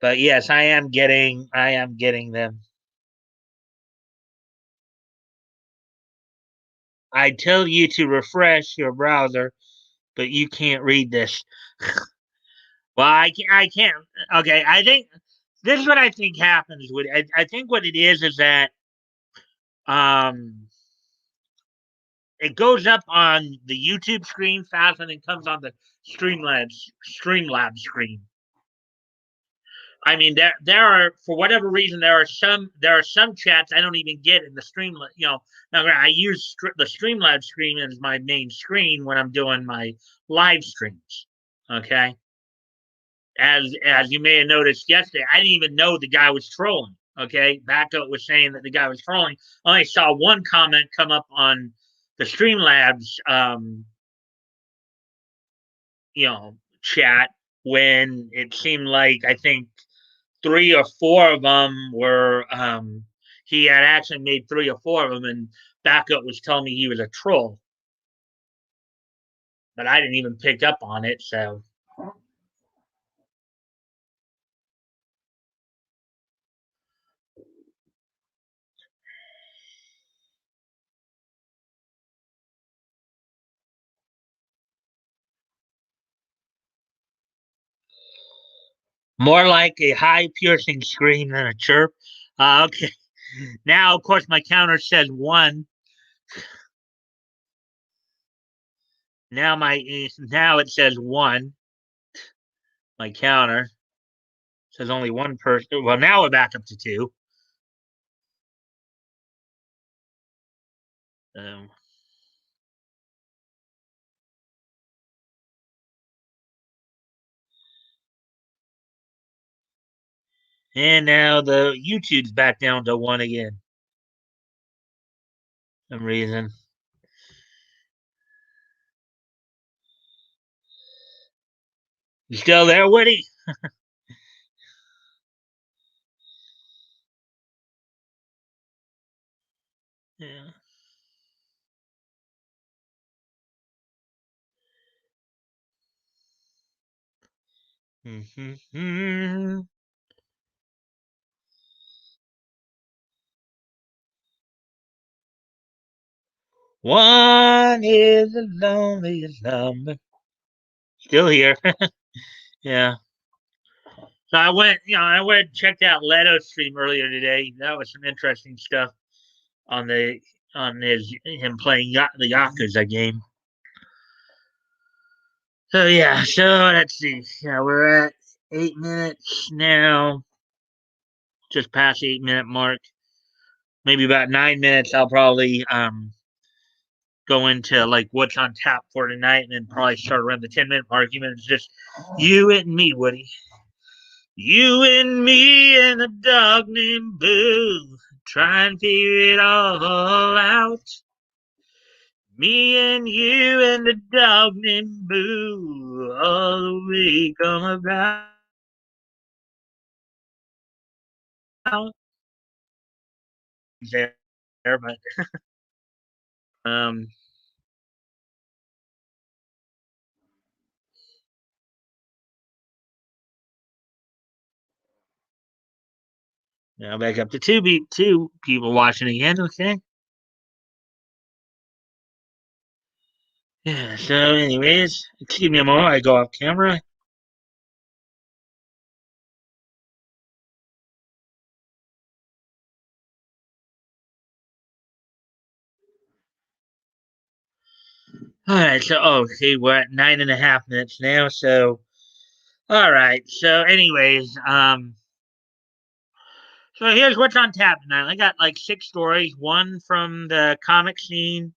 But yes, I am getting them. I tell you to refresh your browser, but you can't read this. Well, I can't. Okay, I think this is what I think happens with. I think what it is that um, it goes up on the YouTube screen fast, and then comes on the Streamlabs screen. I mean, there are, for whatever reason, there are some chats I don't even get in the stream. Now I use the Streamlabs screen as my main screen when I'm doing my live streams. Okay, as you may have noticed yesterday, I didn't even know the guy was trolling. Okay, Backup was saying that the guy was trolling. I only saw one comment come up on the Streamlabs, chat, when it seemed like, I think, three or four of them were. He had actually made three or four of them, and Backup was telling me he was a troll, but I didn't even pick up on it. So more like a high piercing scream than a chirp. Okay. Now, of course, my counter says one. Now it says one. My counter says only one person. Well, now we're back up to two. Um, and now the YouTube's back down to one again. For some reason. You still there, Woody? Yeah. Mm-hmm. One is the loneliest number. Still here. Yeah. So I went and checked out Leto's stream earlier today. That was some interesting stuff on the on him playing the Yakuza game. So yeah, so let's see. Yeah, we're at 8 minutes now, just past 8 minute mark. Maybe about 9 minutes. I'll probably go into like what's on tap for tonight, and then probably start around the 10 minute mark. Even it's just you and me, Woody. You and me and a dog named Boo, try and figure it all out. Me and you and a dog named Boo, all the way come about. There, but um, now back up to two people watching again. Okay. Yeah. So, anyways, excuse me a moment. I go off camera. All right. So, okay, we're at 9.5 minutes now. So, all right. So, anyways, so here's what's on tap tonight. I got like six stories. One from the comic scene,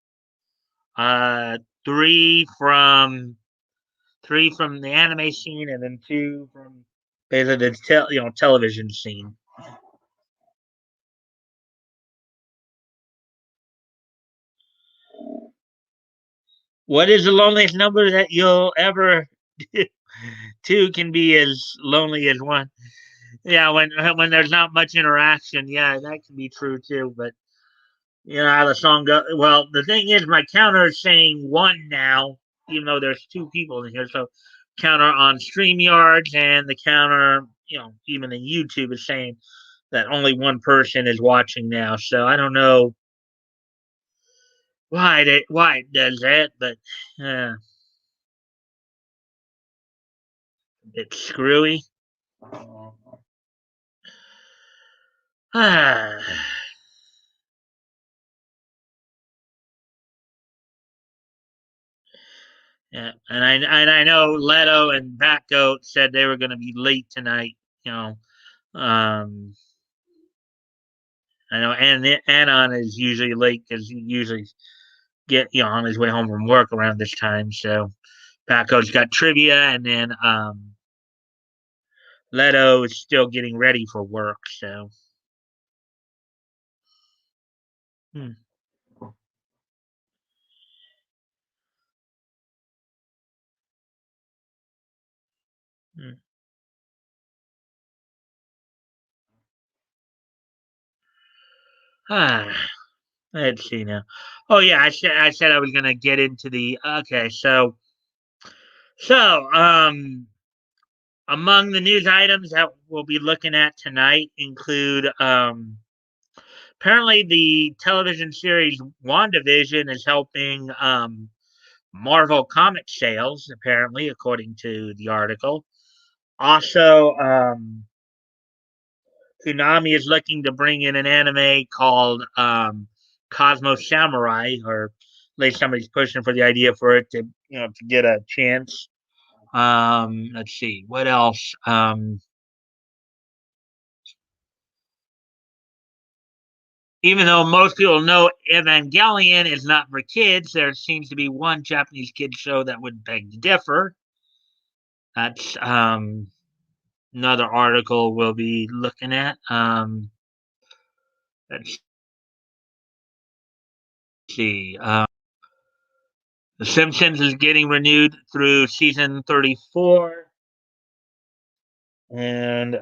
uh, three from the anime scene, and then two from basically the television scene. What is the loneliest number that you'll ever do? Two can be as lonely as one. Yeah, when there's not much interaction, yeah, that can be true too. But you know how the song goes. Well, the thing is, my counter is saying one now, even though there's two people in here. So counter on StreamYards and the counter even in YouTube is saying that only one person is watching now. So I don't know why it does that, but uh, it's screwy. Ah, yeah, and I know Leto and Batgoat said they were going to be late tonight. You know, um, I know, and Anon is usually late because he usually get on his way home from work around this time. So Batgoat's got trivia, and then Leto is still getting ready for work. So. Hmm, hmm. Ah, let's see now. Oh yeah, I said I was gonna get into the okay. So among the news items that we'll be looking at tonight include apparently the television series WandaVision is helping Marvel comic sales, apparently, according to the article. Also, Konami is looking to bring in an anime called Cosmo Samurai, or at least somebody's pushing for the idea for it to to get a chance. Let's see what else. Even though most people know Evangelion is not for kids, there seems to be one Japanese kids show that would beg to differ. That's another article we'll be looking at. Let's see. The Simpsons is getting renewed through season 34. And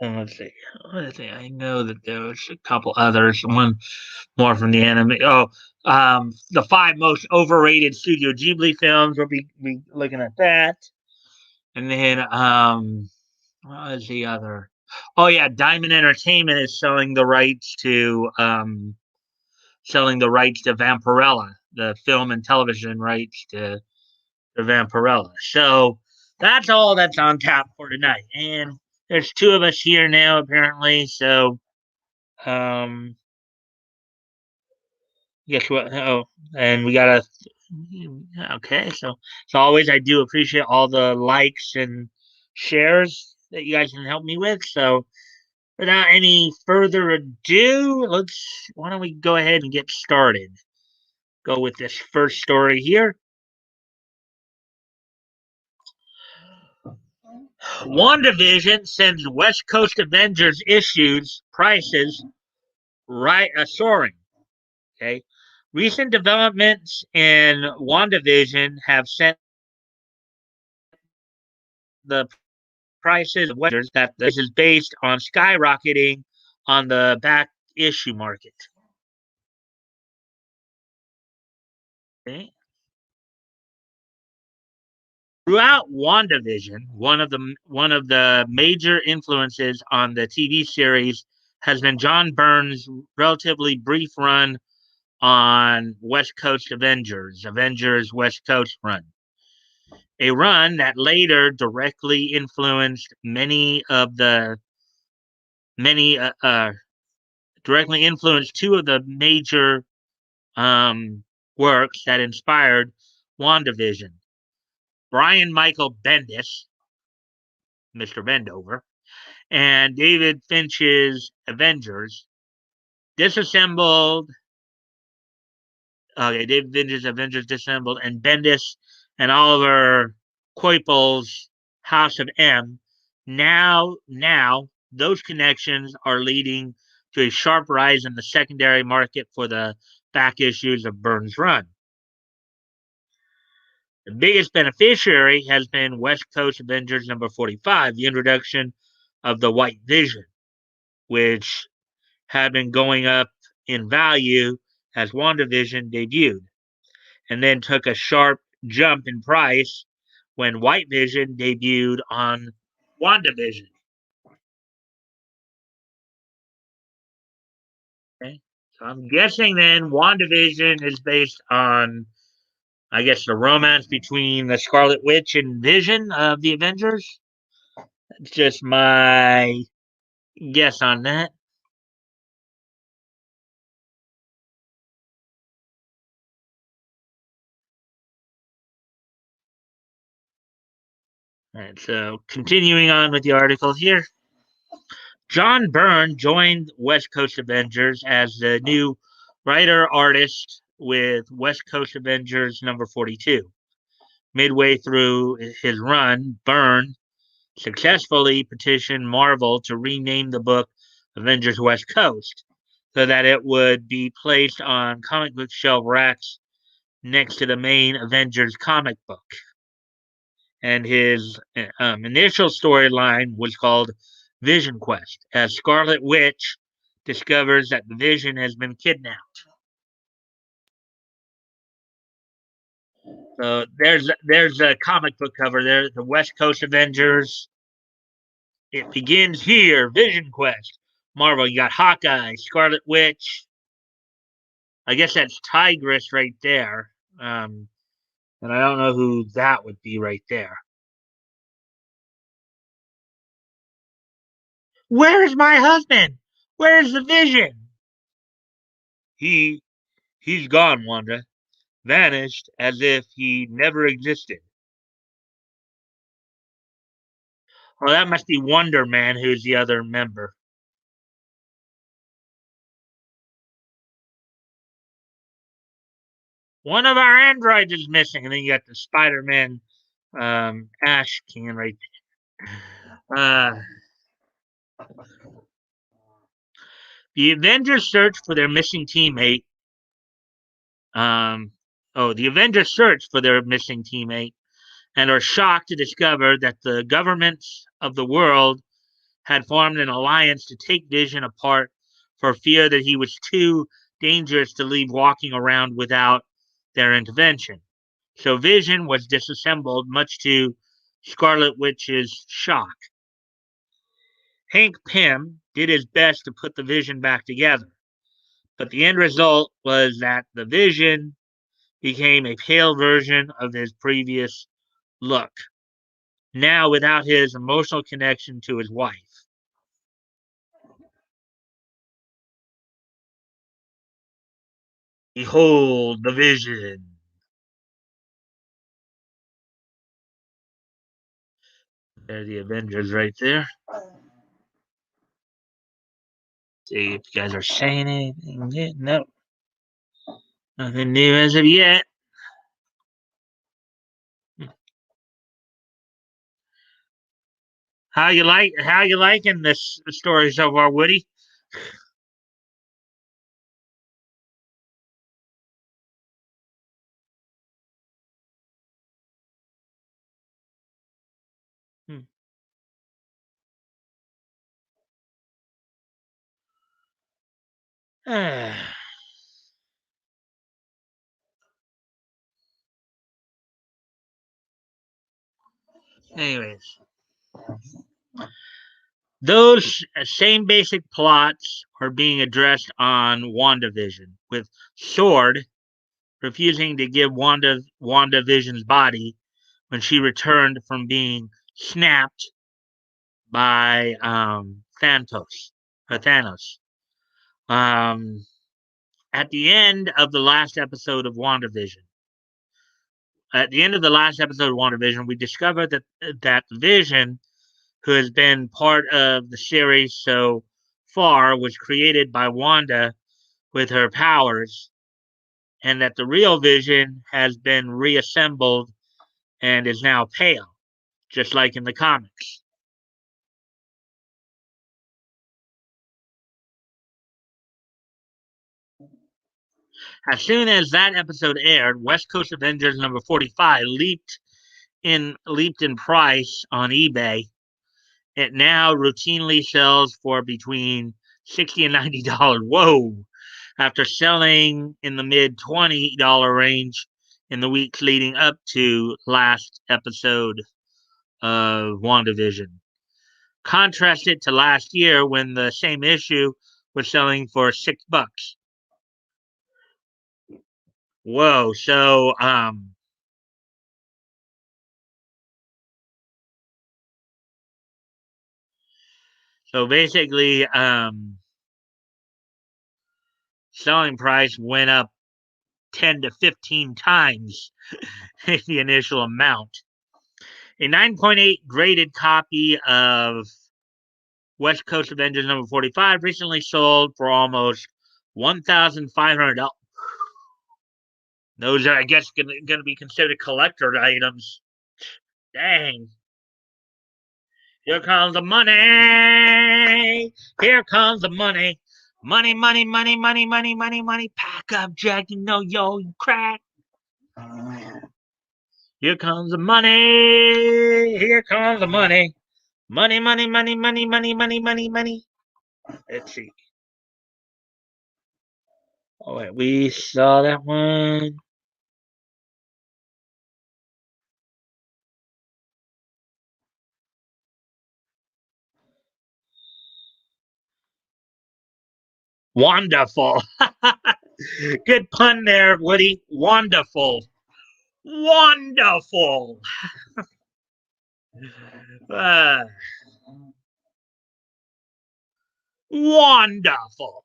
let's see. Let's see. I know that there was a couple others. One more from the anime. Oh, the five most overrated Studio Ghibli films. We'll be looking at that. And then what was the other? Oh yeah, Diamond Entertainment is selling the rights to Vampirella, the film and television rights to Vampirella. So that's all that's on tap for tonight. And there's two of us here now, apparently. So, um, guess what? Oh, and we got okay. So, as always, I do appreciate all the likes and shares that you guys can help me with. So, without any further ado, why don't we go ahead and get started? Go with this first story here. WandaVision sends West Coast Avengers issues prices soaring. Okay, recent developments in WandaVision have sent the prices of Avengers that this is based on skyrocketing on the back issue market. Okay. Throughout WandaVision, one of the major influences on the TV series has been John Byrne's relatively brief run on West Coast Avengers West Coast run. A run that later many directly influenced two of the major works that inspired WandaVision. Brian Michael Bendis, Mr. Bendover, and David Finch's Avengers, disassembled. Okay, David Finch's Avengers disassembled, and Bendis and Oliver Coipel's House of M. Now, those connections are leading to a sharp rise in the secondary market for the back issues of Byrne's run. The biggest beneficiary has been West Coast Avengers number 45, the introduction of the White Vision, which had been going up in value as WandaVision debuted, and then took a sharp jump in price when White Vision debuted on WandaVision. Okay. So I'm guessing then WandaVision is based on, I guess, the romance between the Scarlet Witch and Vision of the Avengers. That's just my guess on that. All right, so continuing on with the article here. John Byrne joined West Coast Avengers as the new writer artist with West Coast Avengers number 42. Midway through his run, Byrne successfully petitioned Marvel to rename the book Avengers West Coast so that it would be placed on comic book shelf racks next to the main Avengers comic book. And his initial storyline was called Vision Quest, as Scarlet Witch discovers that the Vision has been kidnapped. So there's a comic book cover there, the West Coast Avengers. It begins here, Vision Quest. Marvel, you got Hawkeye, Scarlet Witch. I guess that's Tigress right there. And I don't know who that would be right there. Where's my husband? Where's the Vision? He's gone, Wanda. Vanished as if he never existed. Oh, that must be Wonder Man, who's the other member. One of our androids is missing, and then you got the Spider-Man ash can right there. The Avengers search for their missing teammate. The Avengers search for their missing teammate and are shocked to discover that the governments of the world had formed an alliance to take Vision apart for fear that he was too dangerous to leave walking around without their intervention. So Vision was disassembled, much to Scarlet Witch's shock. Hank Pym did his best to put the Vision back together, but the end result was that the Vision became a pale version of his previous look, now without his emotional connection to his wife. Behold the Vision. There's the Avengers right there. See if you guys are saying anything. No. Nothing new as of yet. How you liking this story so far, Woody? Hmm. Anyways, those same basic plots are being addressed on WandaVision, with Sword refusing to give WandaVision's body when she returned from being snapped by Thanos. Um, at the end of the last episode of WandaVision, we discovered that Vision, who has been part of the series so far, was created by Wanda with her powers, and that the real Vision has been reassembled and is now pale, just like in the comics. As soon as that episode aired, West Coast Avengers number 45 leaped in price on eBay. It now routinely sells for between $60 and $90. Whoa! After selling in the mid $20 range in the weeks leading up to last episode of WandaVision. Contrast it to last year when the same issue was selling for $6. Whoa! So basically, selling price went up 10 to 15 times the initial amount. A 9.8 graded copy of West Coast Avengers number 45 recently sold for almost $1,500. Those are, I guess, going to be considered collector items. Dang. Here comes the money. Here comes the money. Money, money, money, money, money, money, money. Pack up, Jack. You know, yo, you crack. Here comes the money. Here comes the money. Money, money, money, money, money, money, money, money. Let's see. Oh, wait, we saw that one. Wonderful. Good pun there, Woody. Wonderful. Wonderful. Uh, wonderful.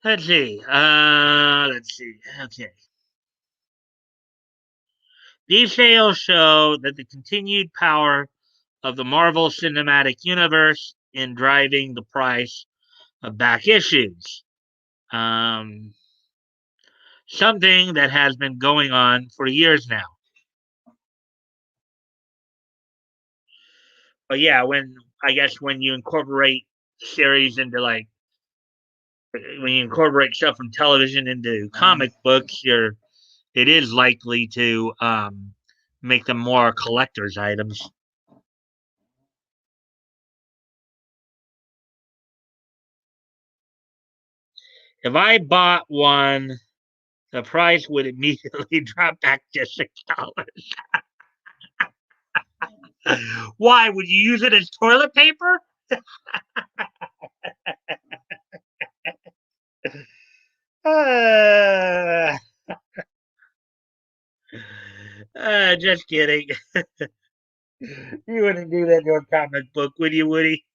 Let's see. Let's see. Okay. These sales show that the continued power of the Marvel Cinematic Universe in driving the price of back issues. Um, Something that has been going on for years now. But yeah, when I guess when you incorporate series into like when you incorporate stuff from television into comic books, it is likely to make them more collector's items. If I bought one, the price would immediately drop back to $6. Why would you use it as toilet paper? Uh, just kidding. You wouldn't do that to a comic book, would you, Woody?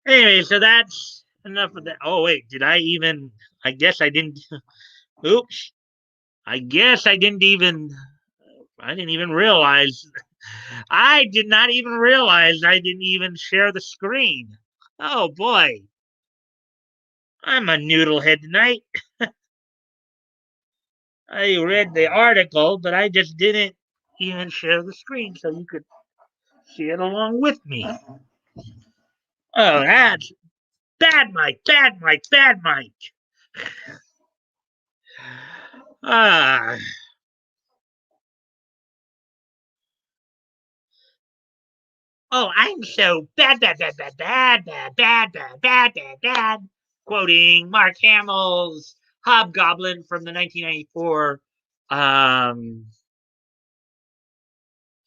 Anyway, so that's enough of that. Oh wait, did I even? I guess I didn't. Oops. I guess I didn't even. I didn't even realize. I did not even realize I didn't even share the screen. Oh boy, I'm a noodlehead tonight. I read the article, but I just didn't even share the screen so you could see it along with me. Oh, that's bad, Mike. Bad, Mike. Bad, Mike. Ah. Oh, I'm so bad, bad, bad, bad, bad, bad, bad, bad, bad, bad, bad. Quoting Mark Hamill's Hobgoblin from the 1994 um,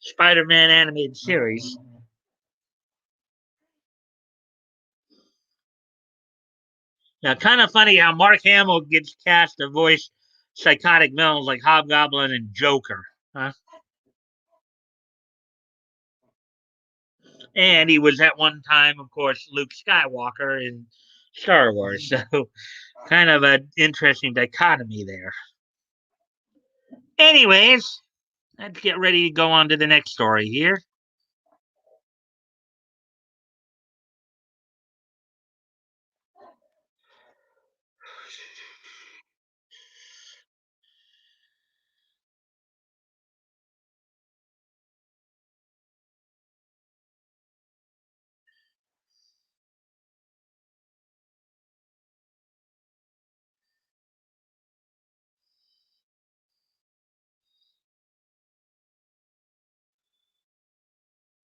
Spider-Man animated series. Now, kind of funny how Mark Hamill gets cast to voice psychotic villains like Hobgoblin and Joker. Huh? And he was at one time, of course, Luke Skywalker in Star Wars. So, kind of an interesting dichotomy there. Anyways, let's get ready to go on to the next story here.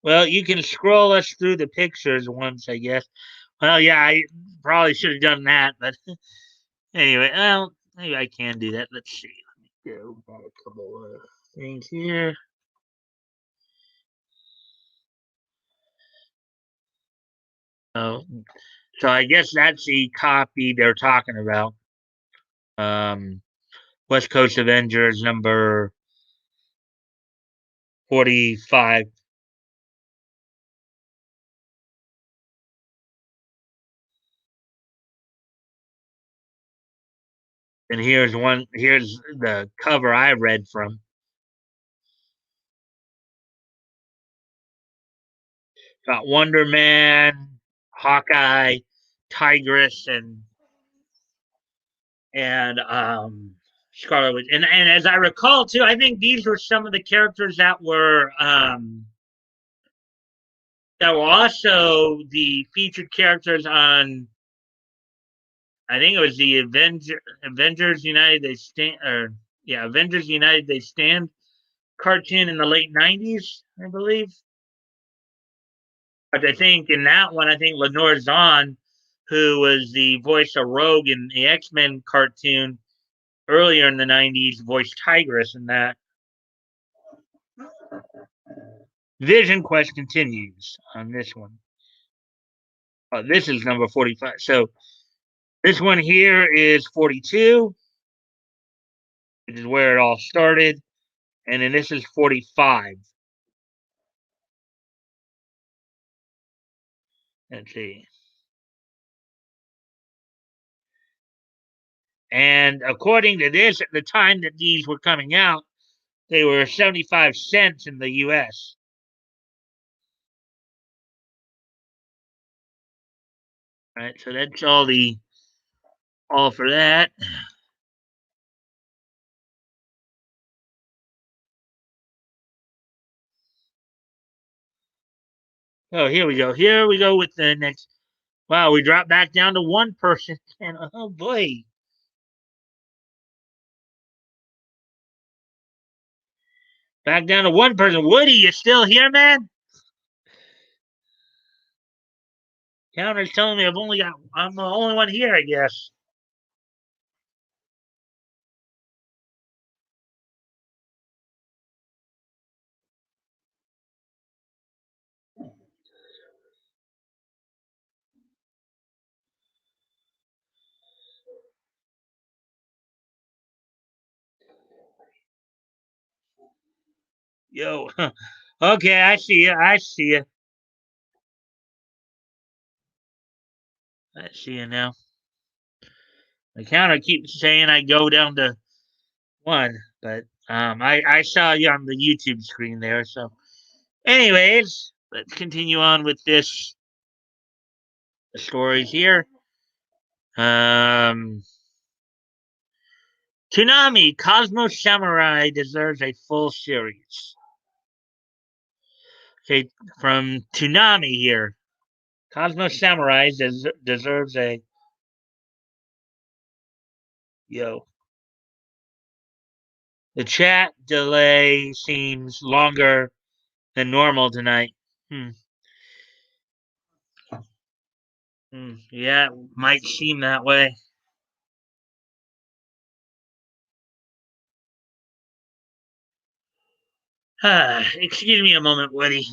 Well, you can scroll us through the pictures once, I guess. Well, yeah, I probably should have done that, but anyway, well, maybe I can do that. Let's see. Let me go back a couple of things here. Oh, so I guess that's the copy they're talking about. Um, West Coast Avengers number 45. And here's the cover I read from. Got Wonder Man, Hawkeye, Tigress, and Scarlet Witch. And as I recall too, I think these were some of the characters that were also the featured characters on. I think it was the Avengers United They Stand, or yeah, Avengers United They Stand cartoon in the late '90s, I believe. But I think in that one, I think Lenore Zahn, who was the voice of Rogue in the X-Men cartoon earlier in the '90s, voiced Tigress in that. Vision Quest continues on this one. This is number 45. So this one here is 42, which is where it all started. And then this is 45. Let's see. And according to this, at the time that these were coming out, they were 75 cents in the US. All right, so that's all for that. Oh, here we go. Here we go with the next. Wow, we dropped back down to one person. And oh boy. Back down to one person. Woody, you still here, man? Counter's telling me I'm the only one here, I guess. Yo. Okay, I see you. I see you. I see you now. The counter keeps saying I go down to one, but I saw you on the YouTube screen there. So, anyways, let's continue on with this the stories here. Um, Toonami Cosmo Samurai deserves a full series. Okay, from Toonami here. Cosmo Samurai deserves a yo. The chat delay seems longer than normal tonight. Hmm. Yeah, might seem that way. Excuse me a moment, Woody.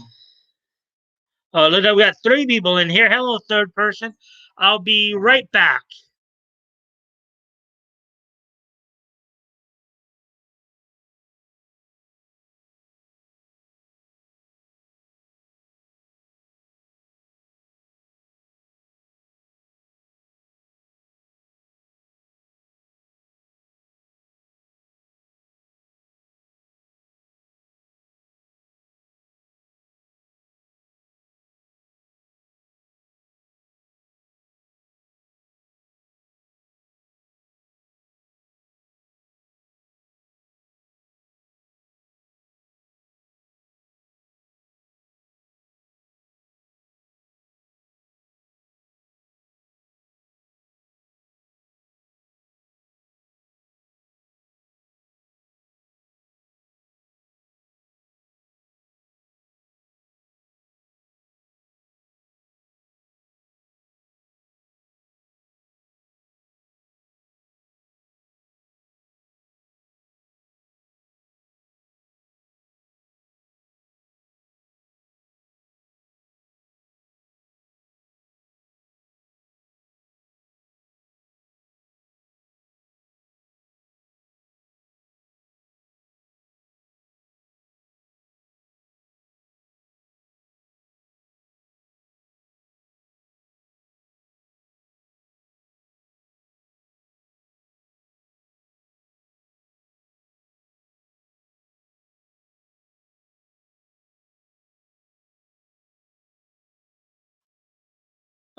Oh, look, we got three people in here. Hello, third person. I'll be right back.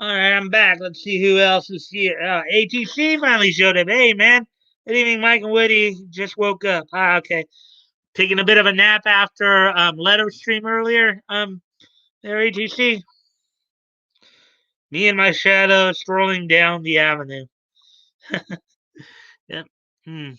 All right, I'm back. Let's see who else is here. ATC finally showed up. Hey, man. Good evening, Mike and Woody. Just woke up. Okay. Taking a bit of a nap after Leto stream earlier. There, ATC. Me and my shadow strolling down the avenue. Yep. Hmm.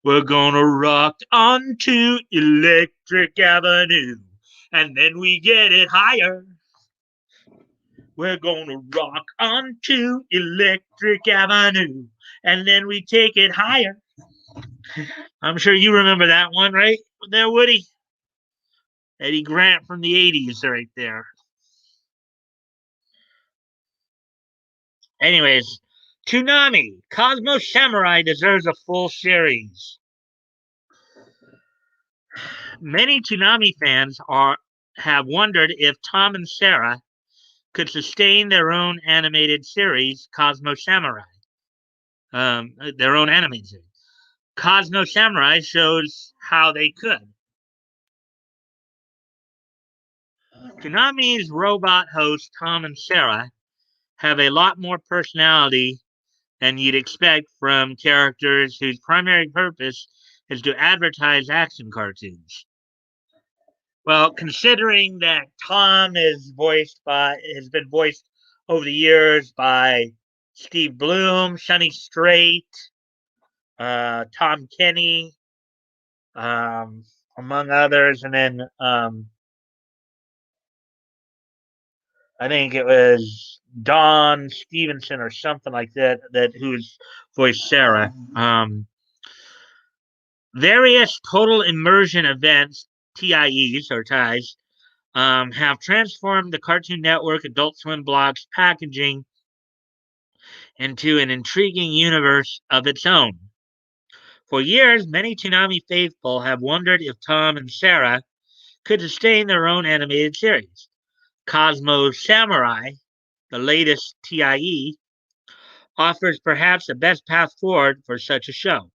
We're gonna rock onto Electric Avenue, and then we get it higher. We're gonna rock onto Electric Avenue, and then we take it higher. I'm sure you remember that one, right? There, Woody. Eddie Grant from the 80s, right there. Anyways, Toonami, Cosmo Samurai deserves a full series. Many Toonami fans have wondered if Tom and Sarah could sustain their own animated series, Cosmo Samurai. Their own animated series. Cosmo Samurai shows how they could. Toonami's robot hosts Tom and Sarah have a lot more personality than you'd expect from characters whose primary purpose is to advertise action cartoons. Well, considering that Tom has been voiced over the years by Steve Bloom, Sonny Strait, Tom Kenny, among others, and then I think it was Don Stevenson or something like that, who's voiced Sarah. Various total immersion events, TIEs or ties, have transformed the Cartoon Network Adult Swim blog's packaging into an intriguing universe of its own. For years, many Toonami faithful have wondered if Tom and Sarah could sustain their own animated series. Cosmo Samurai, the latest TIE, offers perhaps the best path forward for such a show.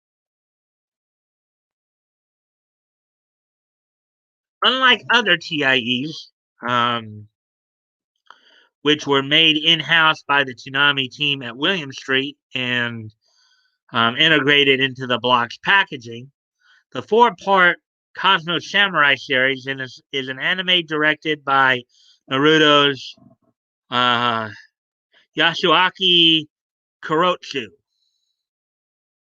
Unlike other TIEs, which were made in-house by the Toonami team at William Street and integrated into the block's packaging, the four-part Cosmo Samurai series is an anime directed by Naruto's Yasuaki Kurotsu,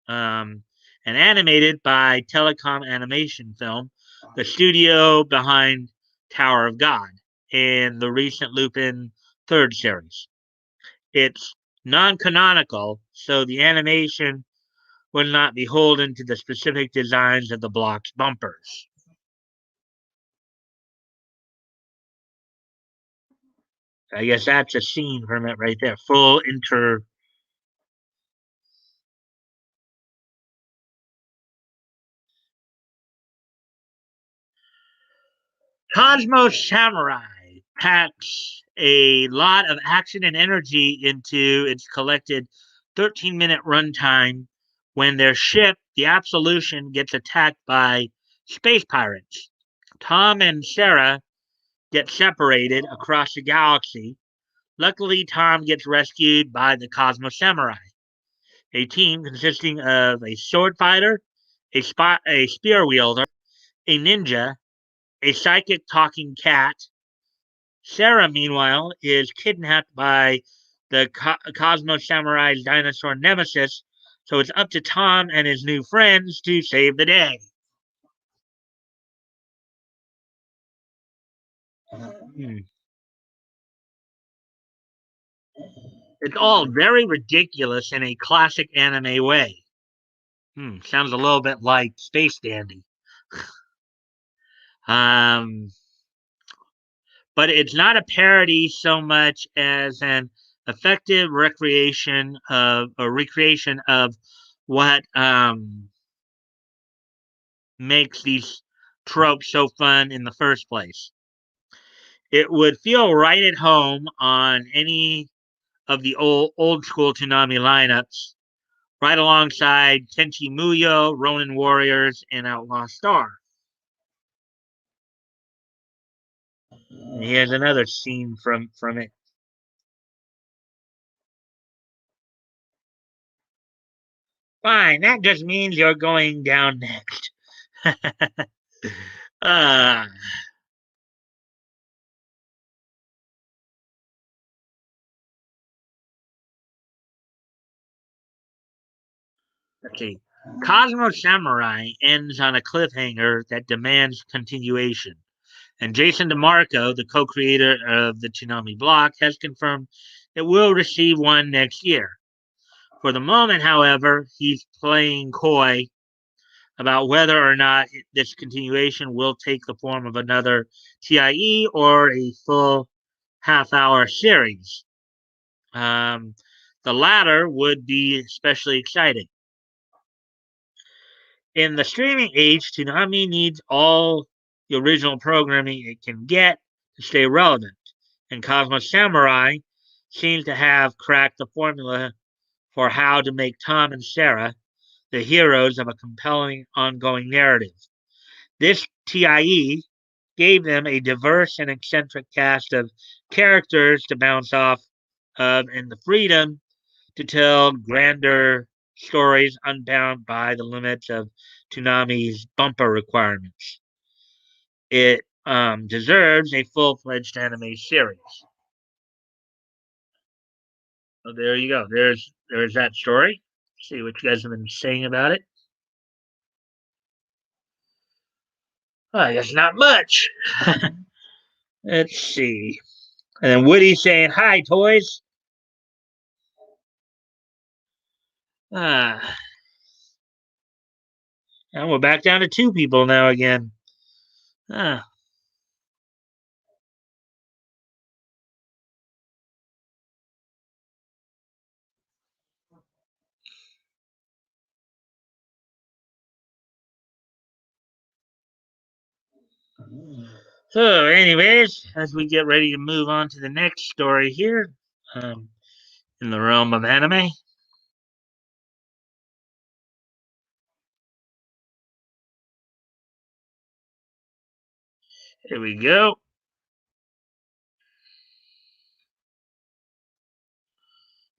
and animated by Telecom Animation Film, the studio behind Tower of God, and the recent Lupin third series. It's non-canonical, so the animation was not beholden to the specific designs of the block's bumpers. I guess that's a scene from it right there. Full inter. Cosmos Samurai packs a lot of action and energy into its collected 13-minute runtime when their ship, the Absolution, gets attacked by space pirates. Tom and Sarah get separated across the galaxy. Luckily, Tom gets rescued by the Cosmos Samurai, a team consisting of a sword fighter, a spear wielder, a ninja, a psychic talking cat. Sarah, meanwhile, is kidnapped by the Cosmos Samurai's dinosaur nemesis, so it's up to Tom and his new friends to save the day. Hmm. It's all very ridiculous in a classic anime way. Sounds a little bit like Space Dandy. Um, but it's not a parody so much as an effective recreation of what makes these tropes so fun in the first place. It would feel right at home on any of the old school Toonami lineups, right alongside Tenchi Muyo, Ronin Warriors, and Outlaw Star. And here's another scene from it. Fine, that just means you're going down next. uh, let's see. Cosmo Samurai ends on a cliffhanger that demands continuation. And Jason DeMarco, the co creator of the Toonami block, has confirmed it will receive one next year. For the moment, however, he's playing coy about whether or not this continuation will take the form of another TIE or a full half-hour series. The latter would be especially exciting. In the streaming age, Toonami needs all the original programming it can get to stay relevant, and Cosmo Samurai seems to have cracked the formula for how to make Tom and Sarah the heroes of a compelling ongoing narrative. This TIE gave them a diverse and eccentric cast of characters to bounce off of and the freedom to tell grander stories unbound by the limits of Toonami's bumper requirements. It deserves a full-fledged anime series. So there you go. There's that story. See what you guys have been saying about it. I guess not much. Let's see. And then Woody saying, "Hi, toys." Ah, and we're back down to two people now again. Ah. So, anyways, as we get ready to move on to the next story here, um, in the realm of anime, here we go.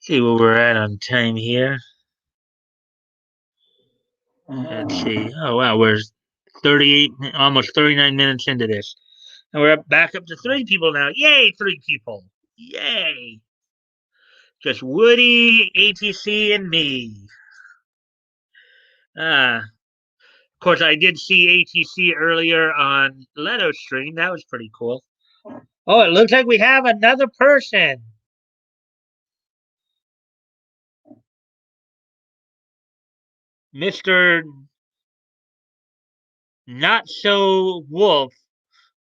See where we're at on time here. Let's see. Oh wow, we're 38, almost 39 minutes into this, and we're back up to three people now. Yay, three people! Yay! Just Woody, ATC, and me. Ah, of course, I did see ATC earlier on Leto's stream. That was pretty cool. Oh, it looks like we have another person. Mr. Not So Wolf.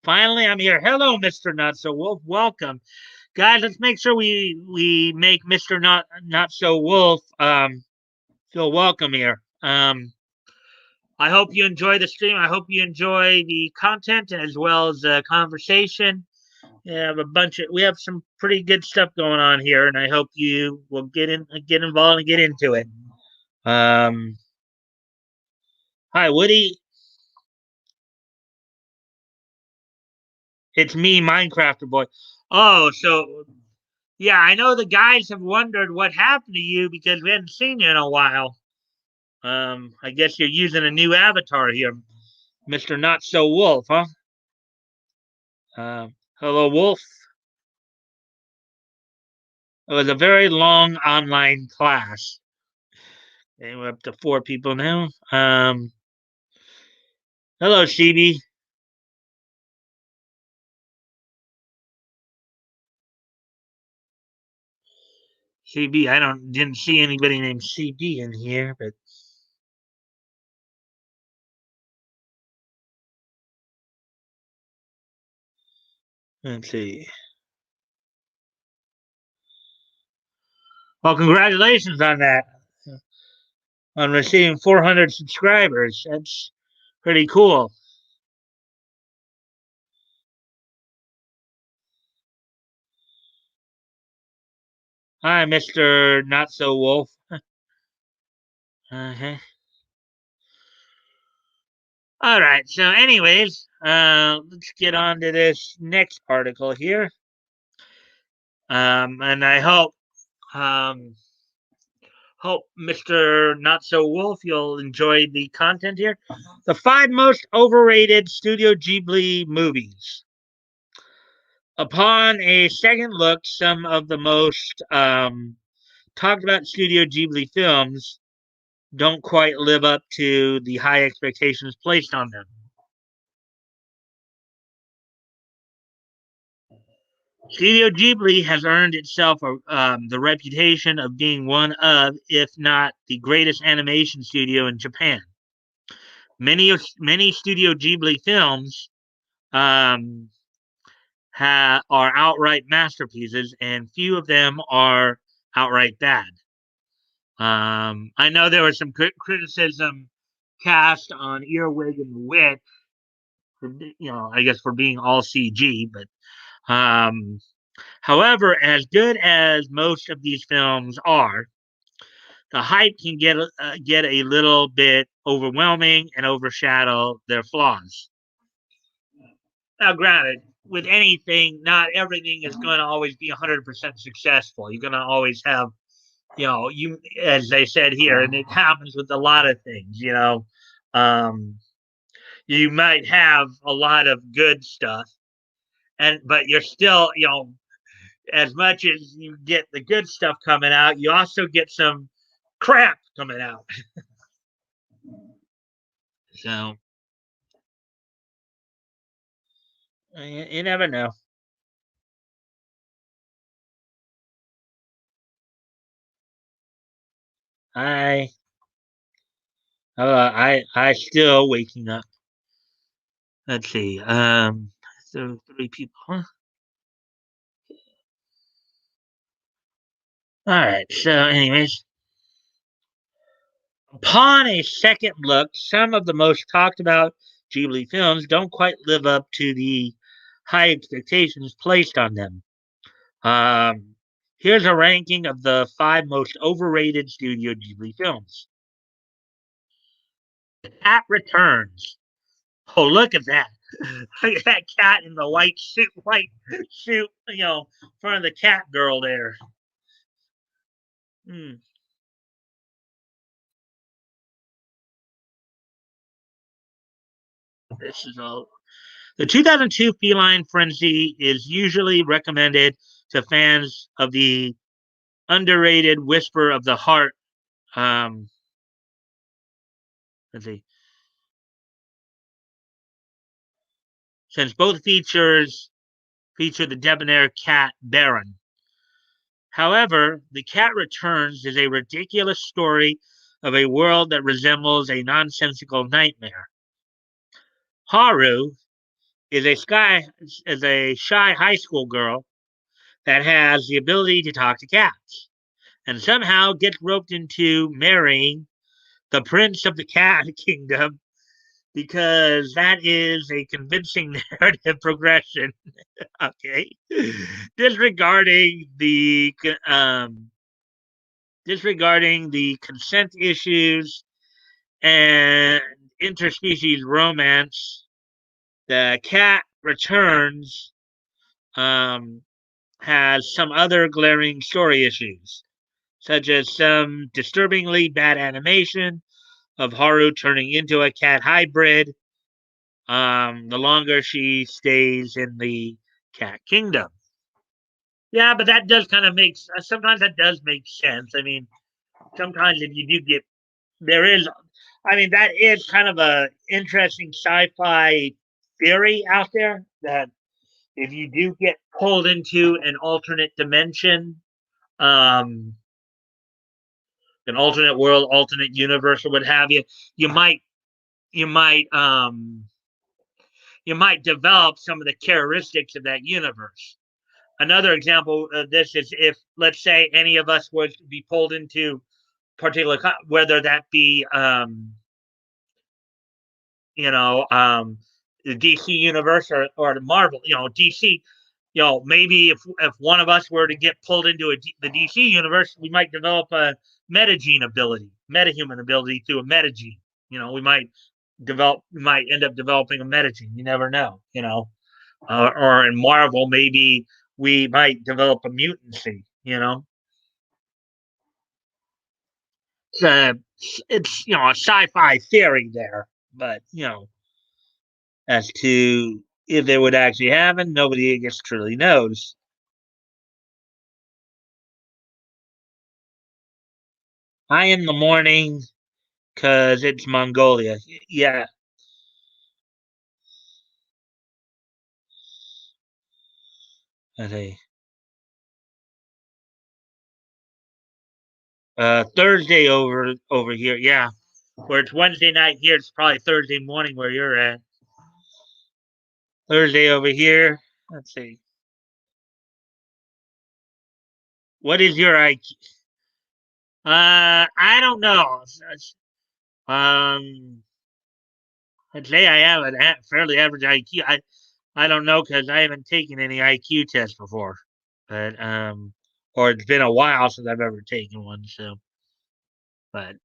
Finally, I'm here. Hello, Mr. Not So Wolf. Welcome. Guys, let's make sure we make Mr. Not So Wolf feel welcome here. I hope you enjoy the stream. I hope you enjoy the content as well as the conversation. We have some pretty good stuff going on here, and I hope you will get involved and get into it. Um, Hi, Woody. It's me, Minecrafter boy. Oh, so yeah, I know the guys have wondered what happened to you because we hadn't seen you in a while. I guess you're using a new avatar here, Mr. Not So Wolf, huh? Hello, Wolf. It was a very long online class. And we're up to four people now. Hello, CB. CB. I didn't see anybody named CB in here, but let's see. Well, congratulations on that. On receiving 400 subscribers. That's pretty cool. Hi, Mr. Not So Wolf. Okay. All right. So, anyways, let's get on to this next article here. And I um, hope Mr. Not So Wolf, you'll enjoy the content here. The 5 most overrated Studio Ghibli movies. Upon a second look, some of the most talked about Studio Ghibli films don't quite live up to the high expectations placed on them. Studio Ghibli has earned itself the reputation of being one of, if not the greatest animation studio in Japan. Many Studio Ghibli films um, are outright masterpieces, and few of them are outright bad. I know there was some criticism cast on Earwig and the Witch, for, I guess for being all CG, but however, as good as most of these films are, the hype can get a little bit overwhelming and overshadow their flaws. Now, granted, with anything, not everything is going to always be 100% successful. You're going to always have, you as they said here, and it happens with a lot of things. Um, you might have a lot of good stuff, but you're still, as much as you get the good stuff coming out, you also get some crap coming out. So you never know. I I still waking up. Let's see. So 3 people. Huh? All right. So, anyways, upon a second look, some of the most talked about Ghibli films don't quite live up to the high expectations placed on them. Um, Here's a ranking of the 5 most overrated Studio Ghibli films. Cat Returns. Oh, look at that. Look at that cat in the white suit, in front of the cat girl there. Hmm, this is all. The 2002 Feline Frenzy is usually recommended to fans of the underrated Whisper of the Heart. Um, let's see, since both feature the debonair cat Baron. However, The Cat Returns is a ridiculous story of a world that resembles a nonsensical nightmare. Haru is a shy high school girl that has the ability to talk to cats, and somehow gets roped into marrying the Prince of the Cat Kingdom because that is a convincing narrative progression. Okay, disregarding the um, disregarding the consent issues and interspecies romance, the cat returns um, has some other glaring story issues, such as some disturbingly bad animation of Haru turning into a cat hybrid the longer she stays in the cat kingdom. Yeah, but that does kind of make sometimes that does make sense. I mean, sometimes if you do get there is, I mean, that is kind of a interesting sci-fi theory out there that if you do get pulled into um, an alternate world, alternate universe, or what have you, you might you might um, you might develop some of the characteristics of that universe. Another example of this is if, let's say, any of us would be pulled into particular, whether that be, you know, um, the DC universe or the Marvel, DC, maybe if one of us were to get pulled into the DC universe, we might develop a metagene ability, metahuman ability through a metagene. We might end up developing a metagene. You never know. Or in Marvel, maybe we might develop a mutancy. It's a sci-fi theory there, but as to if it would actually happen, nobody I guess truly knows. High in the morning, cause it's Mongolia. Yeah. I see. Thursday over here. Yeah. Where it's Wednesday night here, it's probably Thursday morning where you're at. Thursday over here. Let's see. What is your IQ? I don't know. Um, I'd say I have a fairly average IQ. I don't know because I haven't taken any IQ tests before, but or it's been a while since I've ever taken one. So, but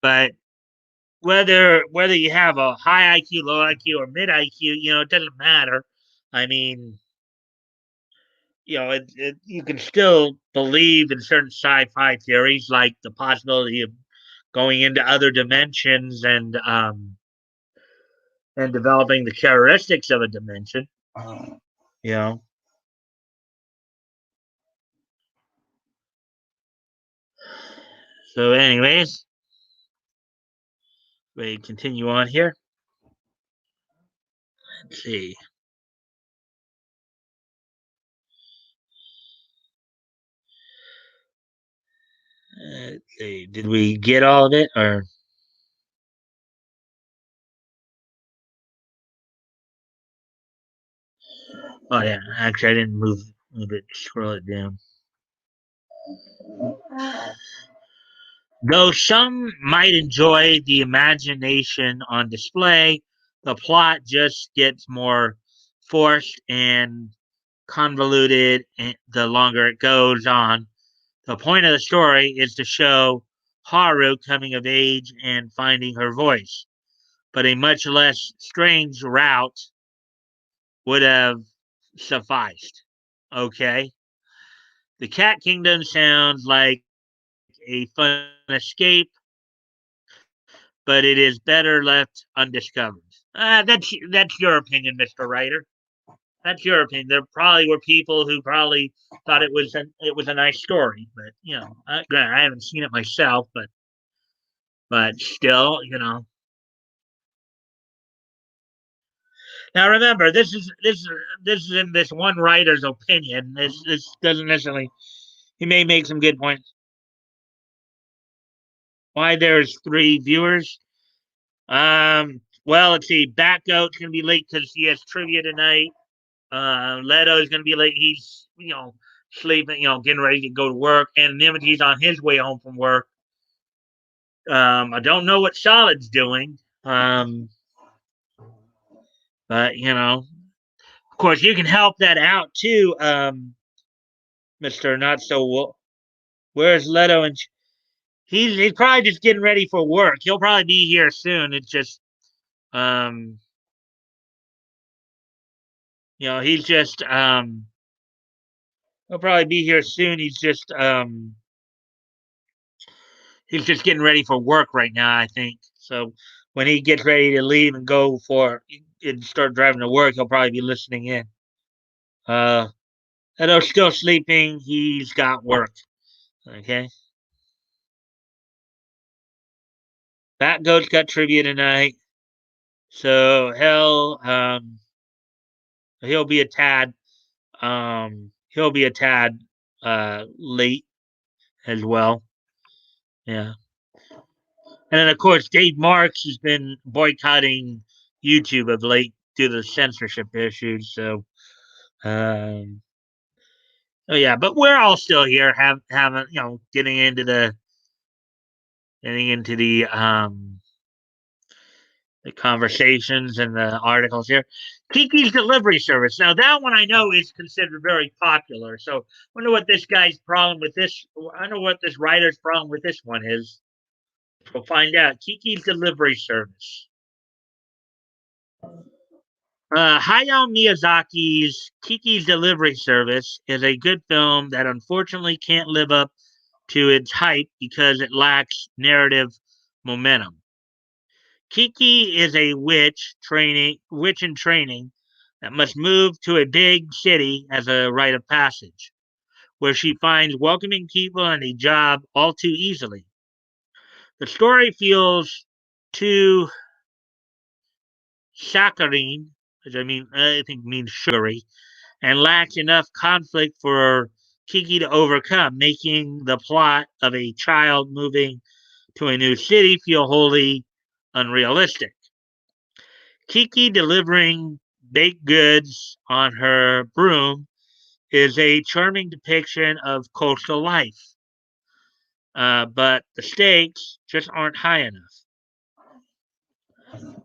but whether you have a high IQ, low IQ, or mid IQ, it doesn't matter. I mean, you can still believe in certain sci-fi theories, like the possibility of going into other dimensions and developing the characteristics of a dimension. You know. So, anyways, we continue on here. Let's see. Let's see. Did we get all of it, or? Oh yeah, actually, I didn't move it. Scroll it down. Though some might enjoy the imagination on display, the plot just gets more forced and convoluted the longer it goes on. The point of the story is to show Haru coming of age and finding her voice, but a much less strange route would have sufficed. Okay? The Cat Kingdom sounds like a fun escape, but it is better left undiscovered. That's your opinion, Mr. Writer. That's your opinion. There probably were people who probably thought it was a nice story, but I haven't seen it myself, but still, Now remember, this is in this one writer's opinion. This doesn't necessarily. He may make some good points. Why there's three viewers? Well, let's see. Batgoat's gonna be late because he has trivia tonight. Leto's gonna be late. He's sleeping. Getting ready to go to work. And Anonymity's on his way home from work. I don't know what Solid's doing. But of course, you can help that out too. Mister Not So. Where's Leto and he's probably just getting ready for work. He'll probably be here soon. It's just um he's just he'll probably be here soon. He's just getting ready for work right now, I think. So when he gets ready to leave and go for and start driving to work, he'll probably be listening in. Uh Leto's still sleeping. He's got work. Okay. Fat Goat's got trivia tonight. So he'll be a tad late as well. Yeah. And then of course Dave Marks has been boycotting YouTube of late due to censorship issues. So oh yeah, but we're all still here having getting into the the conversations and the articles here. Kiki's delivery service. Now that one I know is considered very popular. So I wonder what this guy's problem with this. I know what this writer's problem with this one is. We'll find out. Kiki's delivery service. Hayao Miyazaki's Kiki's Delivery Service is a good film that unfortunately can't live up to its hype because it lacks narrative momentum. Kiki is a witch in training that must move to a big city as a rite of passage, where she finds welcoming people and a job all too easily. The story feels too saccharine, which I think means sugary, and lacks enough conflict for Kiki to overcome, making the plot of a child moving to a new city feel wholly unrealistic. Kiki delivering baked goods on her broom is a charming depiction of coastal life, but the stakes just aren't high enough.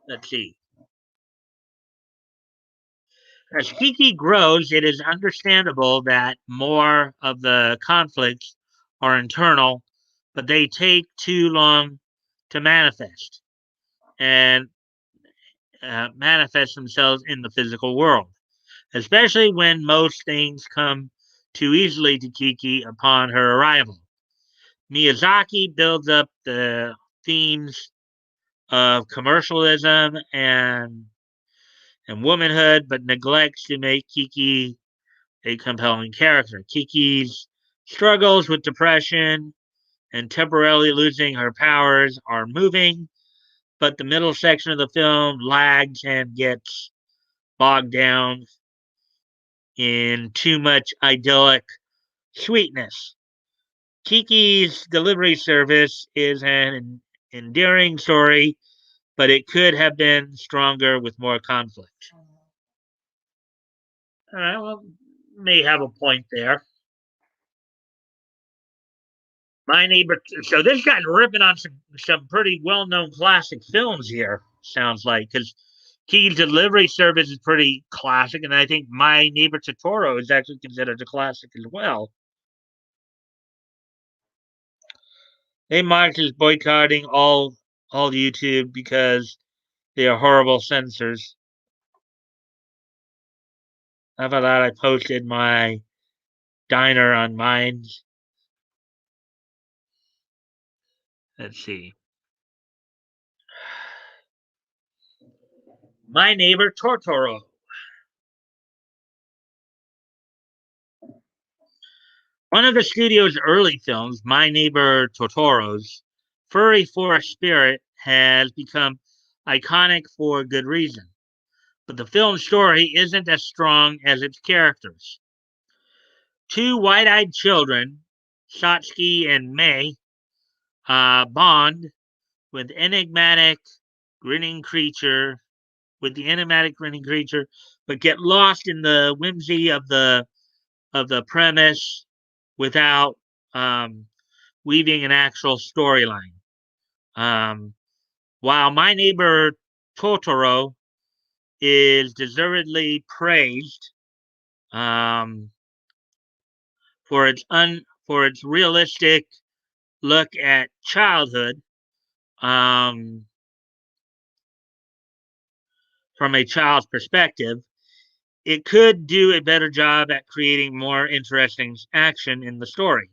Let's see. As Kiki grows, it is understandable that more of the conflicts are internal, but they take too long to manifest and manifest themselves in the physical world, especially when most things come too easily to Kiki upon her arrival. Miyazaki builds up the themes of commercialism and womanhood, but neglects to make Kiki a compelling character. Kiki's struggles with depression and temporarily losing her powers are moving, but the middle section of the film lags and gets bogged down in too much idyllic sweetness. Kiki's delivery service is an endearing story, but it could have been stronger with more conflict. All right, well, may have a point there. My neighbor. So this guy's ripping on some pretty well known classic films here. Sounds like because Key's Delivery Service is pretty classic, and I think My Neighbor Totoro is actually considered a classic as well. They Marx is boycotting all YouTube because they are horrible censors. How about that? I posted my diner on mine. Let's see. My Neighbor Totoro. One of the studio's early films, My Neighbor Totoro's furry forest spirit has become iconic for good reason. But the film's story isn't as strong as its characters. Two wide eyed children, Satsuki and Mei, bond with grinning creature, with the enigmatic grinning creature, but get lost in the whimsy of the premise without weaving an actual storyline. While My Neighbor Totoro is deservedly praised um, for its realistic look at childhood from a child's perspective, it could do a better job at creating more interesting action in the story.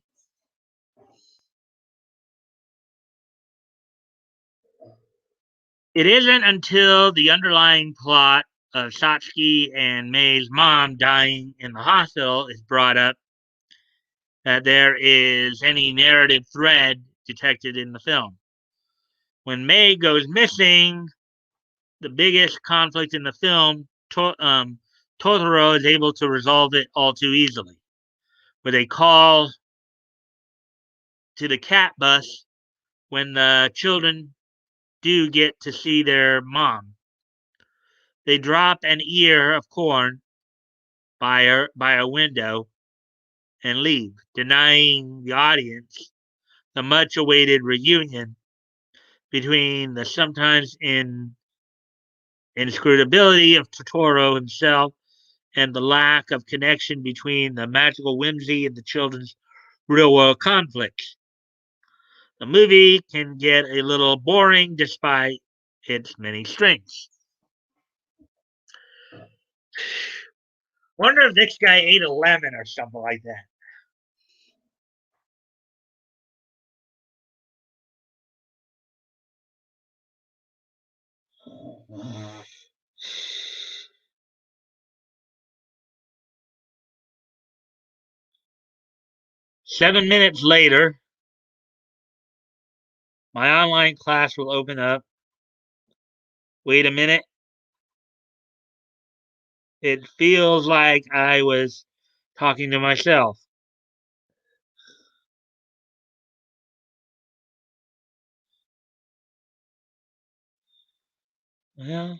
It isn't until the underlying plot of Satsuki and Mei's mom dying in the hospital is brought up that there is any narrative thread detected in the film. When Mei goes missing, the biggest conflict in the film, Totoro is able to resolve it all too easily with a call to the cat bus when the children do get to see their mom. They drop an ear of corn by a window and leave, denying the audience the much awaited reunion between the sometimes inscrutability of Totoro himself, and the lack of connection between the magical whimsy and the children's real world conflicts. The movie can get a little boring despite its many strengths. Wonder if this guy ate a lemon or something like that. "7 minutes later, my online class will open up. Wait a minute. It feels like I was talking to myself. Well,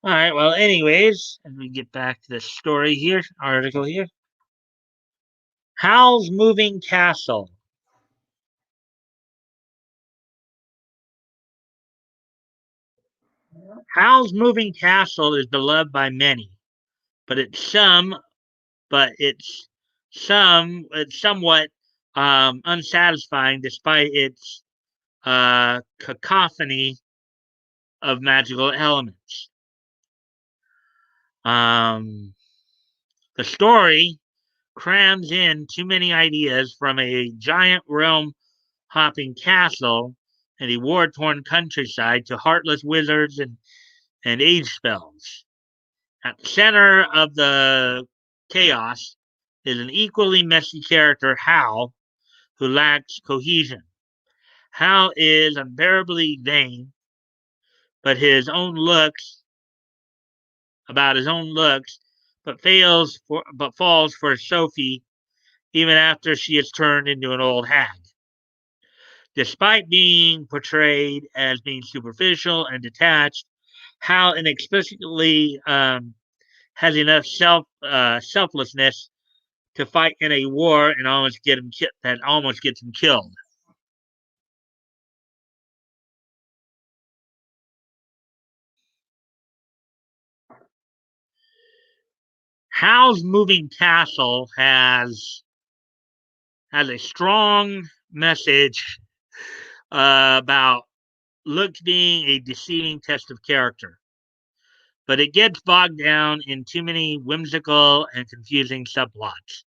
all right. Well, anyways, as we get back to the story here, article here. Howl's Moving Castle. Howl's Moving Castle is beloved by many, but it's somewhat unsatisfying despite its cacophony of magical elements. The story crams in too many ideas from a giant realm hopping castle and a war torn countryside to heartless wizards and age spells. At the center of the chaos is an equally messy character, Hal, who lacks cohesion. Hal is unbearably vain, but his own looks, but falls for Sophie even after she is turned into an old hag. Despite being portrayed as being superficial and detached, Hal inexplicably has enough selflessness to fight in a war and that almost gets him killed. Hal's Moving Castle has a strong message about looks being a deceiving test of character, but it gets bogged down in too many whimsical and confusing subplots.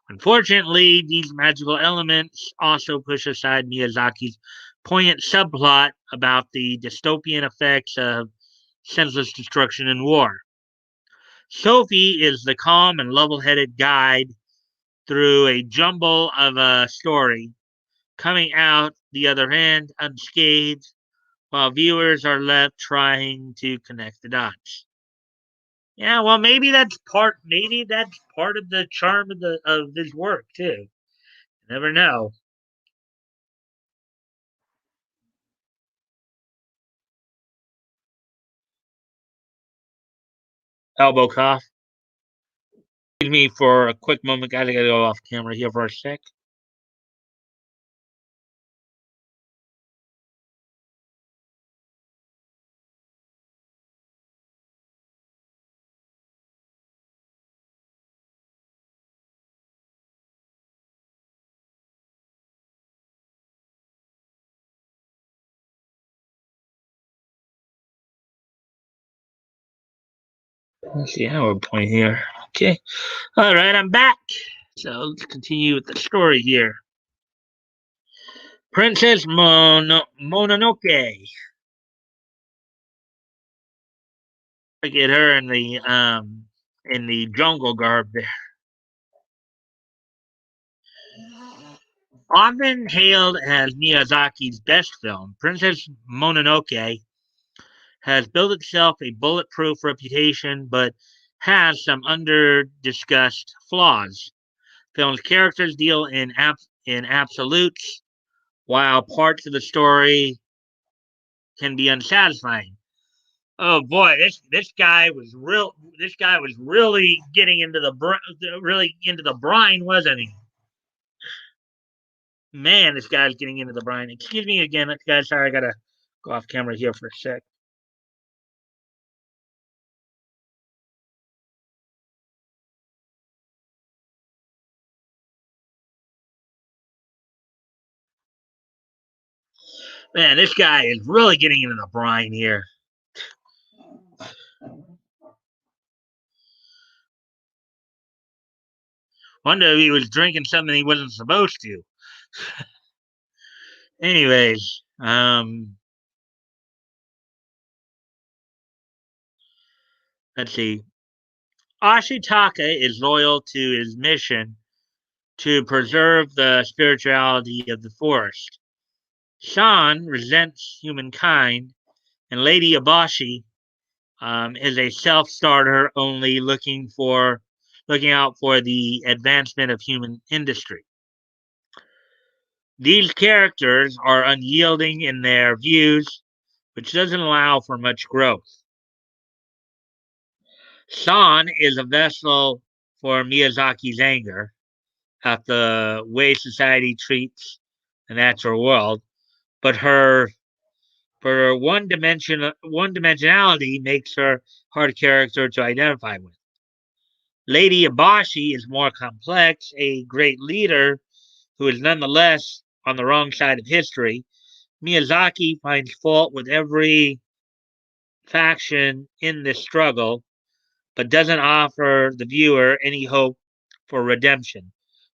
Unfortunately, these magical elements also push aside Miyazaki's poignant subplot about the dystopian effects of senseless destruction and war. Sophie is the calm and level headed guide through a jumble of a story, coming out the other end unscathed, while viewers are left trying to connect the dots. Yeah, well, maybe that's part of the charm of his work too. Never know. Elbow cough. Excuse me for a quick moment, guys. I gotta go off camera here for a sec. Let's see how we're playing here. Okay. All right, I'm back. So let's continue with the story here. Mononoke. I get her in the jungle garb there. Often hailed as Miyazaki's best film, Princess Mononoke has built itself a bulletproof reputation, but has some under discussed flaws. Film's characters deal in absolutes, while parts of the story can be unsatisfying. Oh boy, this guy was real. This guy was really getting into the really into the brine, wasn't he? Man, this guy's getting into the brine. Excuse me again, guys. Sorry, I gotta go off camera here for a sec. Man, this guy is really getting into the brine here. Wonder if he was drinking something he wasn't supposed to. Anyways, let's see. Ashitaka is loyal to his mission to preserve the spirituality of the forest. Sean resents humankind, and Lady Abashi is a self-starter, only looking out for the advancement of human industry. These characters are unyielding in their views, which doesn't allow for much growth. San is a vessel for Miyazaki's anger at the way society treats the natural world, but her one dimensionality makes her a hard character to identify with. Lady Abashi is more complex, a great leader who is nonetheless on the wrong side of history. Miyazaki finds fault with every faction in this struggle, but doesn't offer the viewer any hope for redemption.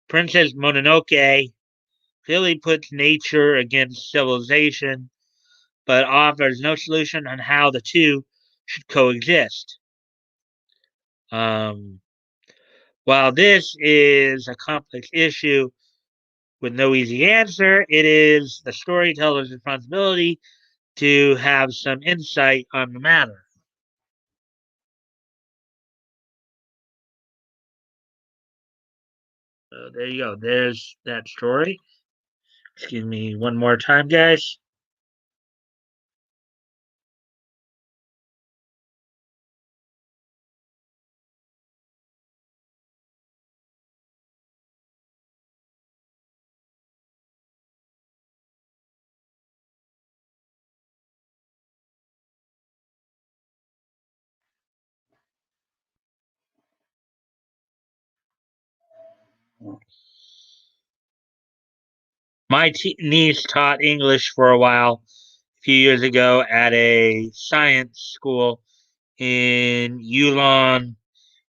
Princess Mononoke really puts nature against civilization, but offers no solution on how the two should coexist. Um, while this is a complex issue with no easy answer, it is the storyteller's responsibility to have some insight on the matter. So there you go. There's that story. Excuse me one more time, guys. My niece taught English for a while a few years ago at a science school in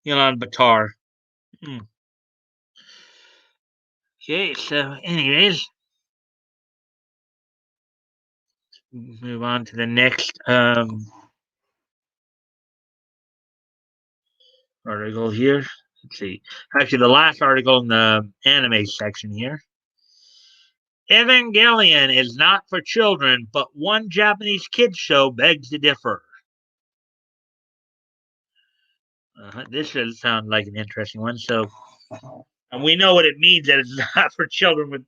Ulaanbaatar. Hmm. Okay, so anyways, move on to the next article here. Let's see. Actually, the last article in the anime section here. Evangelion is not for children, but one Japanese kids show begs to differ. This should sound like an interesting one. So, and we know what it means that it's not for children with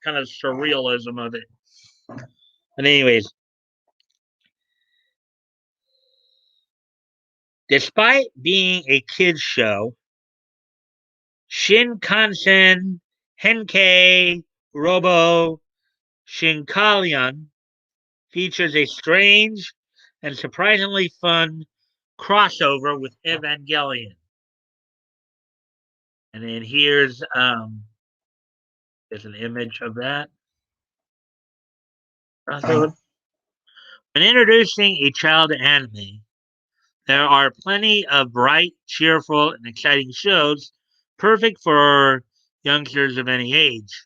kind of surrealism of it. But anyways, despite being a kids show, Shinkansen Henkei Robo Shinkalion features a strange and surprisingly fun crossover with Evangelion. And then here's an image of that crossover. When introducing a child anime, there are plenty of bright, cheerful, and exciting shows perfect for youngsters of any age.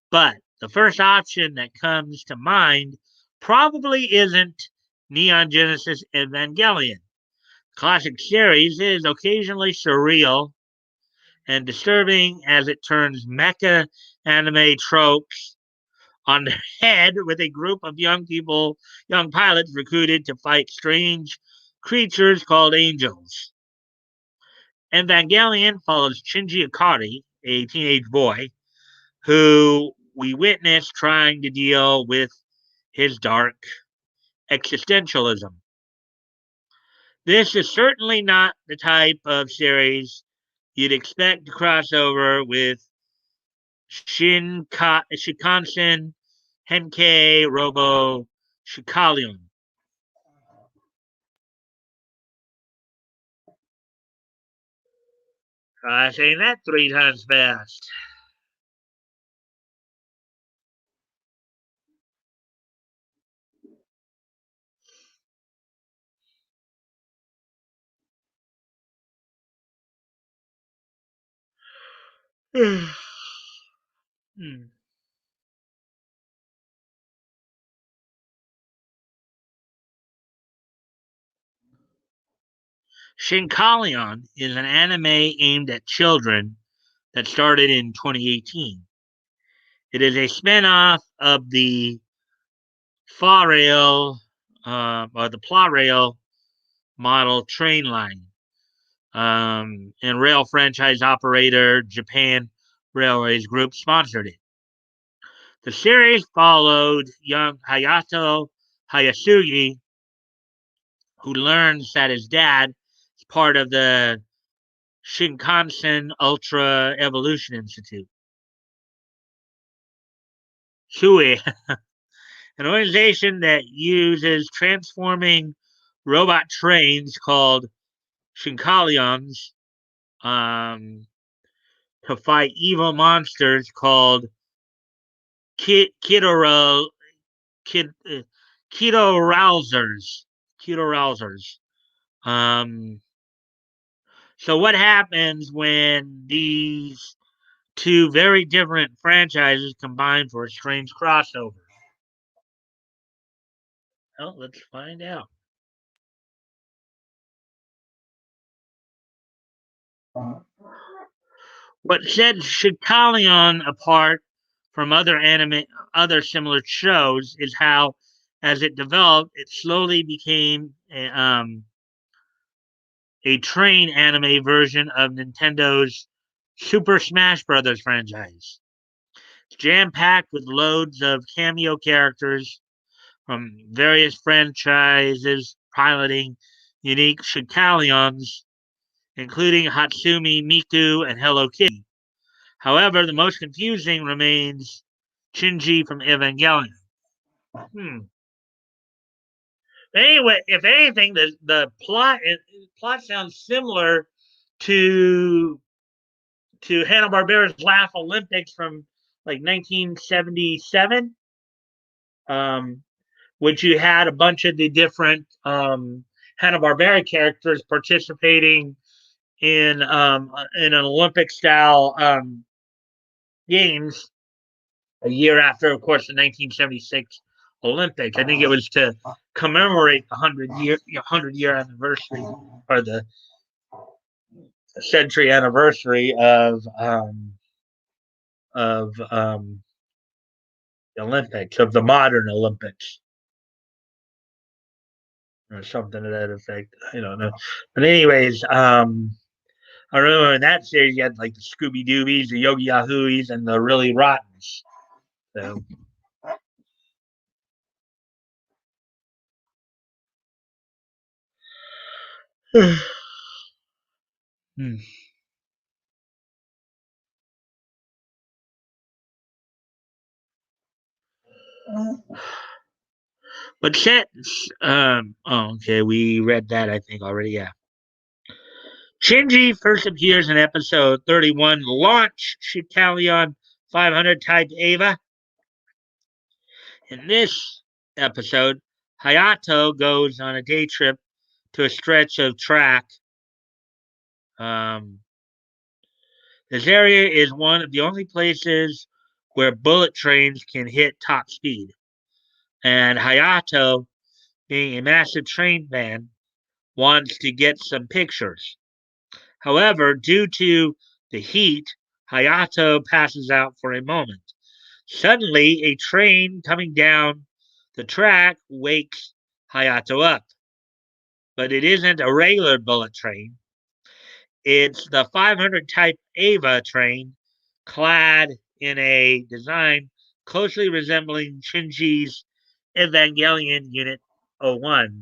But the first option that comes to mind probably isn't Neon Genesis Evangelion. The classic series is occasionally surreal and disturbing as it turns mecha anime tropes on their head with a group of young pilots recruited to fight strange creatures called angels. Evangelion follows Shinji Ikari, a teenage boy, who we witness trying to deal with his dark existentialism. This is certainly not the type of series you'd expect to cross over with Shinkansen Henkei Robo Shikalion. Try saying that 3 times fast. Hmm. Shinkalion is an anime aimed at children that started in 2018. It is a spin-off of the or the Plarail model train line, and rail franchise operator Japan Railways Group sponsored it. The series followed young Hayato Hayasugi, who learns that his dad is part of the Shinkansen Ultra Evolution Institute. Shui, an organization that uses transforming robot trains called Shinkalions to fight evil monsters called Kidoro Kid Keto Rousers. Keto Rousers. Um, so what happens when these two very different franchises combine for a strange crossover? Well, let's find out. What sets Chicalion apart from other similar shows is how, as it developed, it slowly became a train anime version of Nintendo's Super Smash Bros. Franchise. It's jam packed with loads of cameo characters from various franchises piloting unique Chicalions, including Hatsumi Miku and Hello Kitty. However, the most confusing remains Shinji from Evangelion. Hmm. Anyway, if anything, the plot sounds similar to Hanna Barbera's Laugh Olympics from like 1977, um, which you had a bunch of the different Hanna Barbera characters participating in an Olympic style games a year after, of course, the 1976 Olympics. I think it was to commemorate the 100-year anniversary or the century anniversary of the Olympics, of the modern Olympics, or something to that effect. I don't know, but anyways, I remember in that series you had like the Scooby Doobies, the Yogi Yahooies, and the Really Rottens. So. Hmm. But since oh okay, we read that I think already. Yeah, Shinji first appears in episode 31, Launch Shitalion 500 Type Ava. In this episode, Hayato goes on a day trip to a stretch of track. Um, this area is one of the only places where bullet trains can hit top speed, and Hayato, being a massive train fan, wants to get some pictures. However, due to the heat, Hayato passes out for a moment. Suddenly, a train coming down the track wakes Hayato up. But it isn't a regular bullet train. It's the 500 type Ava train, clad in a design closely resembling Shinji's Evangelion Unit 01.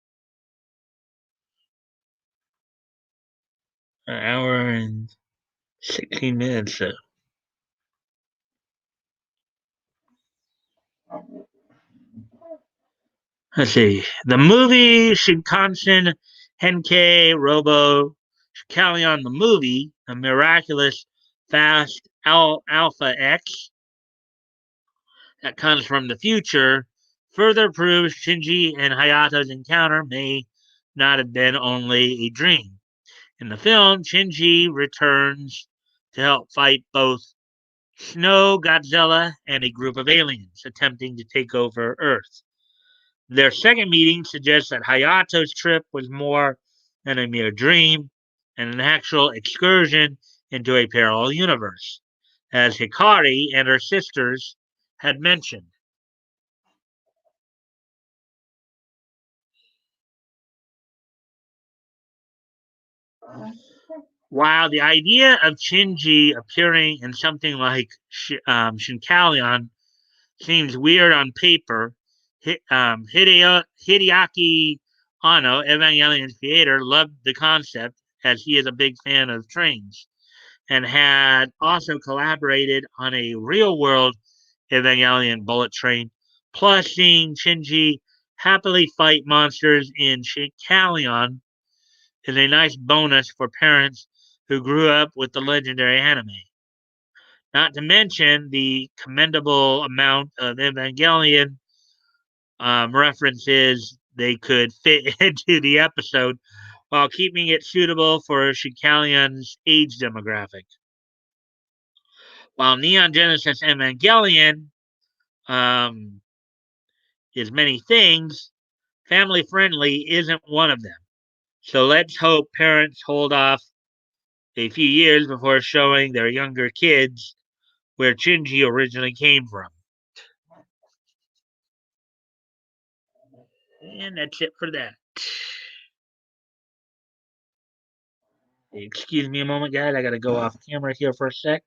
An hour and 16 minutes. So. Let's see. The movie Shinkansen Henkei Robo Shikalion, the movie, a miraculous fast Alpha X that comes from the future, further proves Shinji and Hayato's encounter may not have been only a dream. In the film, Shinji returns to help fight both Snow Godzilla and a group of aliens attempting to take over Earth. Their second meeting suggests that Hayato's trip was more than a mere dream and an actual excursion into a parallel universe, as Hikari and her sisters had mentioned. While the idea of Shinji appearing in something like Shinkalion seems weird on paper, Hideaki Anno, Evangelion's creator, loved the concept as he is a big fan of trains and had also collaborated on a real world Evangelion bullet train. Plus, seeing Shinji happily fight monsters in Shinkalion is a nice bonus for parents who grew up with the legendary anime. Not to mention the commendable amount of Evangelion references they could fit into the episode while keeping it suitable for Shikalion's age demographic. While Neon Genesis Evangelion um, is many things, family friendly isn't one of them. So let's hope parents hold off a few years before showing their younger kids where Shinji originally came from. And that's it for that. Excuse me a moment, guys. I gotta go off camera here for a sec.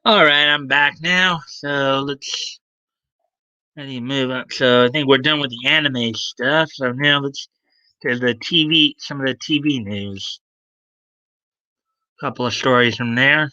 All right, I'm back now. So let's ready move up. So I think we're done with the anime stuff. So now let's to the TV. Some of the TV news. A couple of stories from there.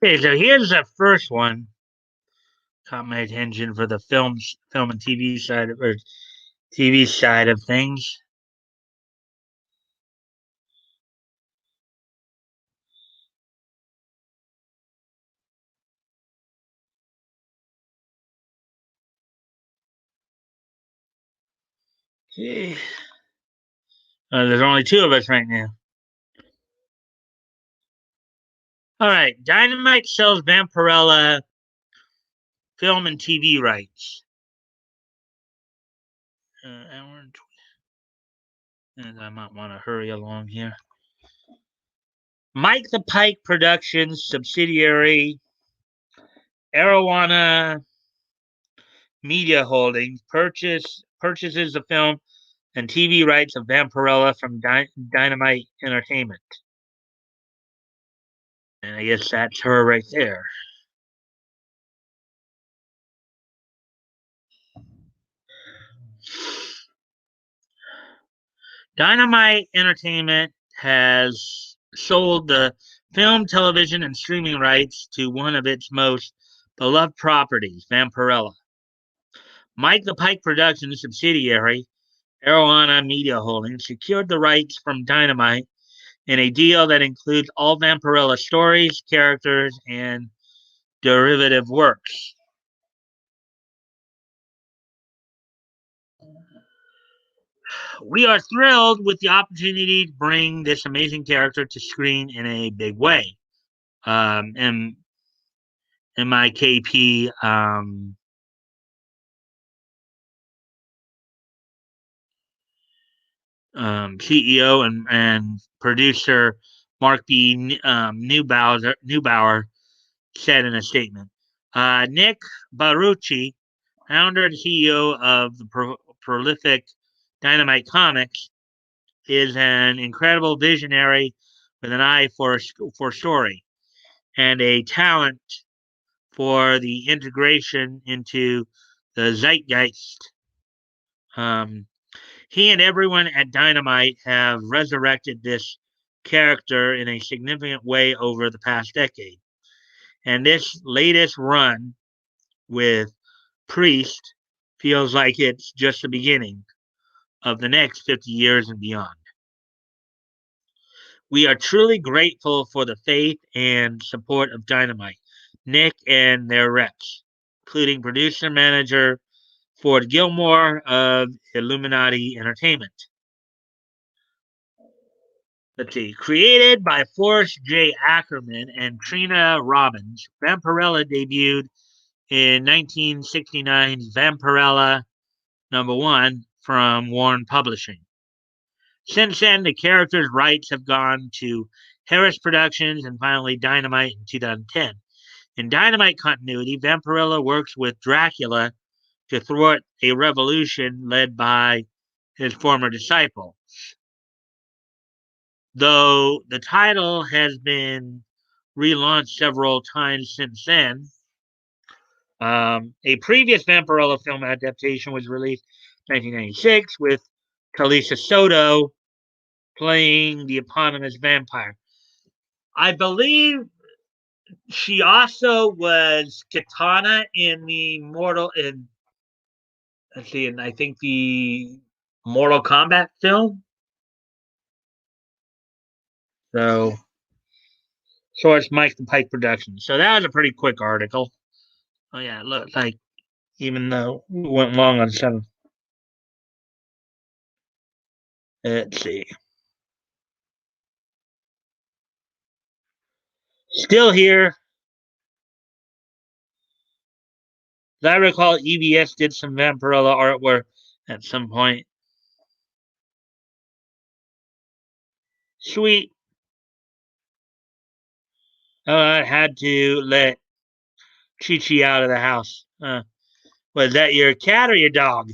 Okay, so here's the first one. Caught my attention for the film and TV side of or TV side of things. Okay. There's only two of us right now. All right, Dynamite sells Vampirella film and TV rights. And I might want to hurry along here. Mike the Pike Productions subsidiary Arowana Media Holdings purchases the film and TV rights of Vampirella from Dynamite Entertainment. And I guess that's her right there. Dynamite Entertainment has sold the film, television, and streaming rights to one of its most beloved properties, Vampirella. Mike the Pike Productions subsidiary, Arowana Media Holdings, secured the rights from Dynamite in a deal that includes all Vampirella stories, characters, and derivative works. We are thrilled with the opportunity to bring this amazing character to screen in a big way. And MIKP CEO and producer Mark B. Neubauer said in a statement. Nick Barucci, founder and CEO of the prolific Dynamite Comics, is an incredible visionary with an eye for story and a talent for the integration into the zeitgeist. He and everyone at Dynamite have resurrected this character in a significant way over the past decade. And this latest run with Priest feels like it's just the beginning of the next 50 years and beyond. We are truly grateful for the faith and support of Dynamite, Nick, and their reps, including producer manager Ford Gilmore of Illuminati Entertainment. Let's see. Created by Forrest J. Ackerman and Trina Robbins, Vampirella debuted in 1969's Vampirella #1 from Warren Publishing. Since then, the character's rights have gone to Harris Productions and finally Dynamite in 2010. In Dynamite continuity, Vampirella works with Dracula to thwart a revolution led by his former disciple. Though the title has been relaunched several times since then, a previous Vampirella film adaptation was released in 1996 with Talisa Soto playing the eponymous vampire. I believe she also was Katana in the I think the Mortal Kombat film. So it's Mike the Pike Productions. So that was a pretty quick article. Oh yeah, it looks like even though we went long on some. Let's see. Still here. As I recall, EBS did some Vampirella artwork at some point. Sweet. Oh, I had to let Chi out of the house. Was that your cat or your dog?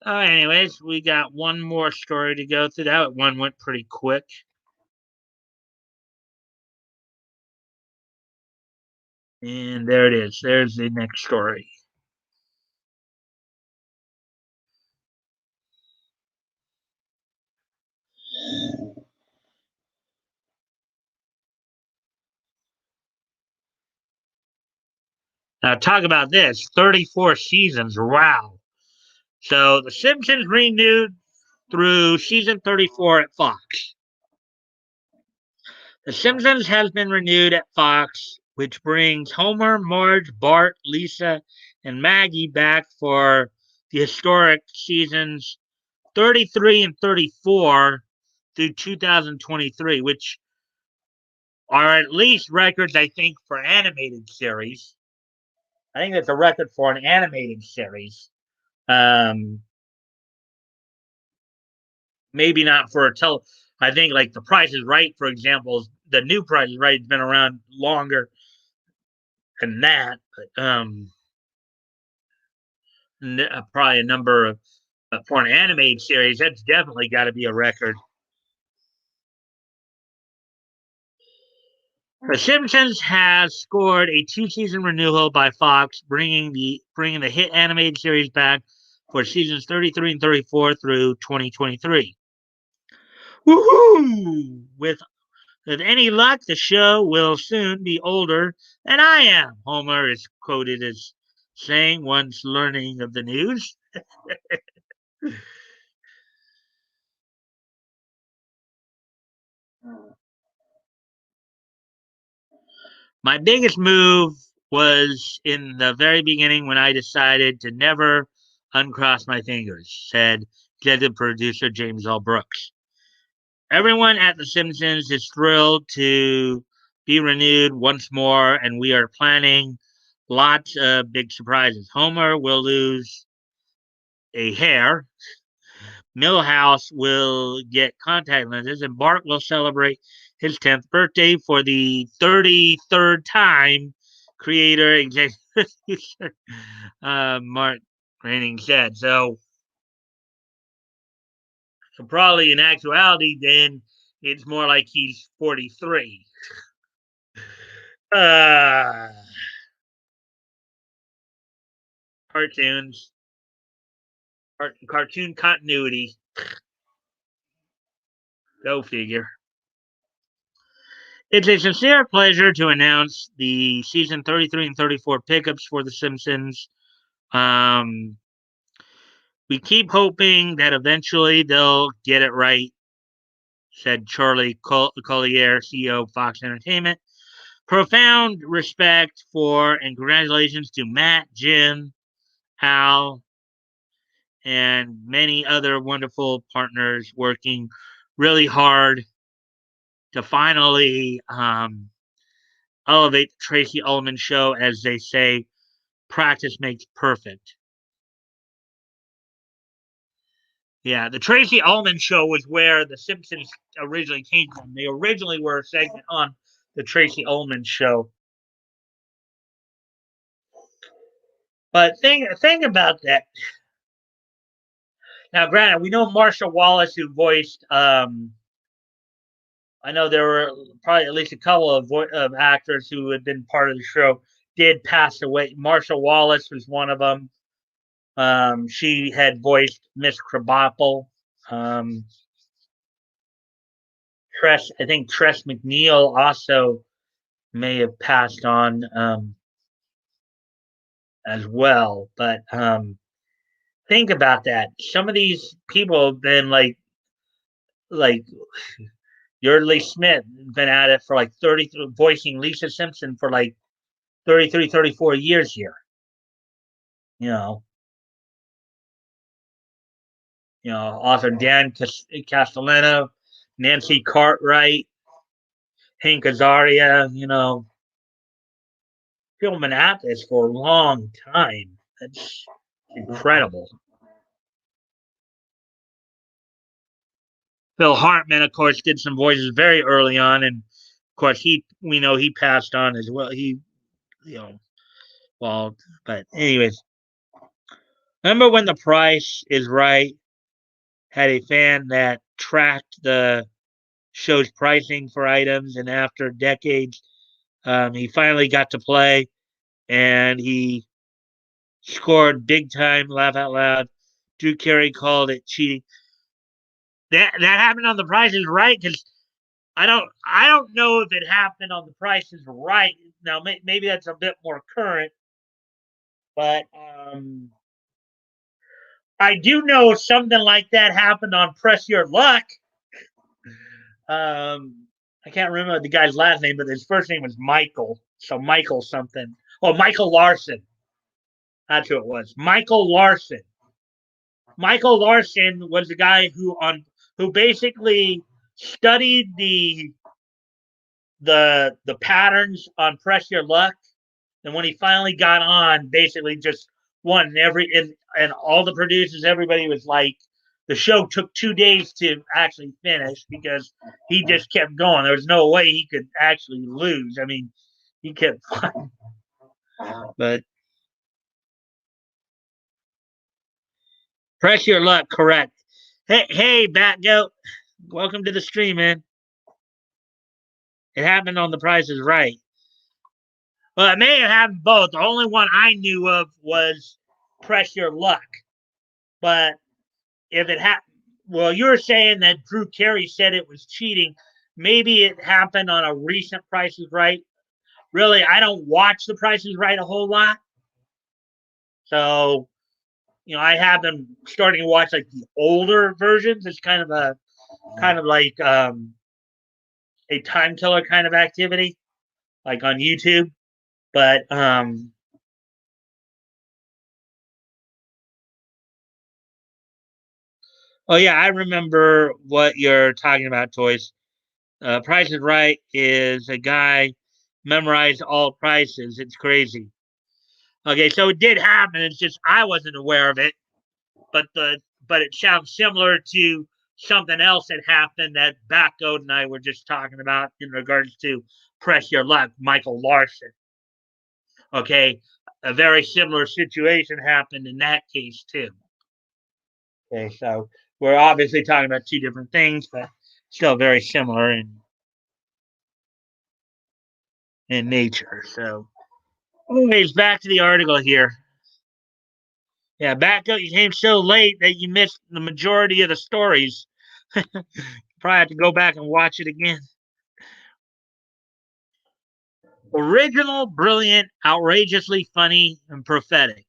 Anyways, we got one more story to go through. That one went pretty quick. And there it is. There's the next story. Now, talk about this 34 seasons. Wow. So, The Simpsons renewed through season 34 at Fox. The Simpsons has been renewed at Fox, which brings Homer, Marge, Bart, Lisa, and Maggie back for the historic seasons 33 and 34 through 2023, which are at least records, I think, for animated series. I think it's a record for an animated series. Um, Maybe not for a I think like The Price is Right, for example, the new Price is Right has been around longer than that, but probably a number of for an animated series, that's definitely got to be a record. The Simpsons has scored a two-season renewal by Fox, bringing the hit animated series back for seasons 33 and 34 through 2023. Woohoo! With any luck, the show will soon be older than I am, Homer is quoted as saying once learning of the news. My biggest move was in the very beginning when I decided to never uncross my fingers, said executive producer James L. Brooks. Everyone at The Simpsons is thrilled to be renewed once more, and we are planning lots of big surprises. Homer will lose a hair, Millhouse will get contact lenses, and Bart will celebrate his 10th birthday for the 33rd time, creator executive producer Mark Groening said. So probably in actuality, then it's more like he's 43. Uh, Cartoons, cartoon continuity. Go figure. It's a sincere pleasure to announce the season 33 and 34 pickups for The Simpsons. Um, we keep hoping that eventually they'll get it right, said Charlie Collier, CEO of Fox Entertainment. Profound respect for and congratulations to Matt, Jim, Hal, and many other wonderful partners working really hard to finally elevate the Tracy Ullman show. As they say, practice makes perfect. Yeah, the Tracy Ullman show was where the Simpsons originally came from. They originally were a segment on the Tracy Ullman show. But think about that. Now, granted, we know Marshall Wallace, who voiced. I know there were probably at least a couple of actors who had been part of the show did pass away. Marshall Wallace was one of them. She had voiced Miss Krabappel. Um, I think Tress MacNeille also may have passed on as well. But think about that. Some of these people have been like Yardley Smith been at it for like 30, voicing Lisa Simpson for like 33, 34 years here. You know, author Dan Castellano, Nancy Cartwright, Hank Azaria, people have been at this for a long time. That's incredible. Phil Hartman, of course, did some voices very early on, and of course, we know he passed on as well. You know, well, but anyways, remember when The Price is Right had a fan that tracked the show's pricing for items, and after decades, he finally got to play, and he scored big time. Laugh out loud. Drew Carey called it cheating. That happened on The Price is Right, because I don't know if it happened on The Price is Right. Now maybe that's a bit more current, but I do know something like that happened on Press Your Luck. I can't remember the guy's last name, but his first name was Michael. So Michael something. Oh, Michael Larson. That's who it was. Michael Larson. Michael Larson was the guy who basically studied the patterns on Press Your Luck, and when he finally got on, basically just won and all the producers, everybody was like, the show took 2 days to actually finish because he just kept going. There was no way he could actually lose. I mean, he kept flying. But Press Your Luck, correct. Hey, Batgoat, welcome to the stream, man. It happened on The Price is Right. Well, it may have happened both. The only one I knew of was Press Your Luck. But if it happened, well, you're saying that Drew Carey said it was cheating. Maybe it happened on a recent Price is Right. Really, I don't watch The Price is Right a whole lot. So, I have been starting to watch like the older versions. It's kind of like a time killer kind of activity, like on YouTube. But oh yeah, I remember what you're talking about, Toys. Price is Right is a guy memorized all prices. It's crazy. Okay, so it did happen. It's just I wasn't aware of it, but it sounds similar to something else that happened that Backgoat and I were just talking about in regards to Press Your Luck, Michael Larson. Okay, a very similar situation happened in that case too. Okay, so we're obviously talking about two different things, but still very similar in nature. So, anyways, back to the article here. Yeah, back up. You came so late that you missed the majority of the stories. Probably have to go back and watch it again. Original, brilliant, outrageously funny, and prophetic.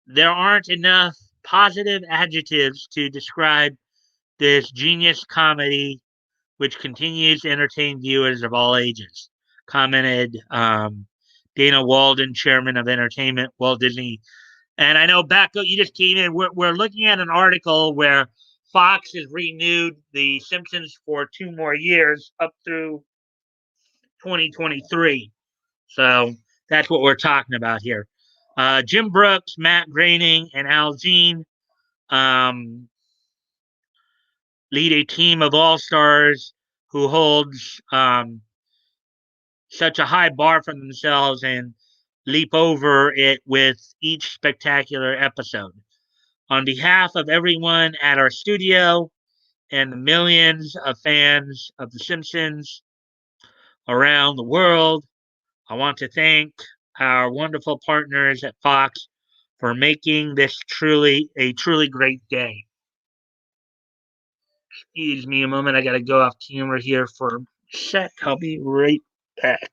There aren't enough positive adjectives to describe this genius comedy, which continues to entertain viewers of all ages, commented Dana Walden, chairman of entertainment, Walt Disney. And I know, Becca, you just came in. We're looking at an article where Fox has renewed The Simpsons for 2 more years up through 2023. So that's what we're talking about here. Jim Brooks, Matt Groening, and Al Jean um, lead a team of all stars who holds such a high bar for themselves and leap over it with each spectacular episode. On behalf of everyone at our studio and the millions of fans of The Simpsons around the world, I want to thank our wonderful partners at Fox for making this truly great day. Excuse me a moment. I got to go off camera here for a sec. I'll be right back.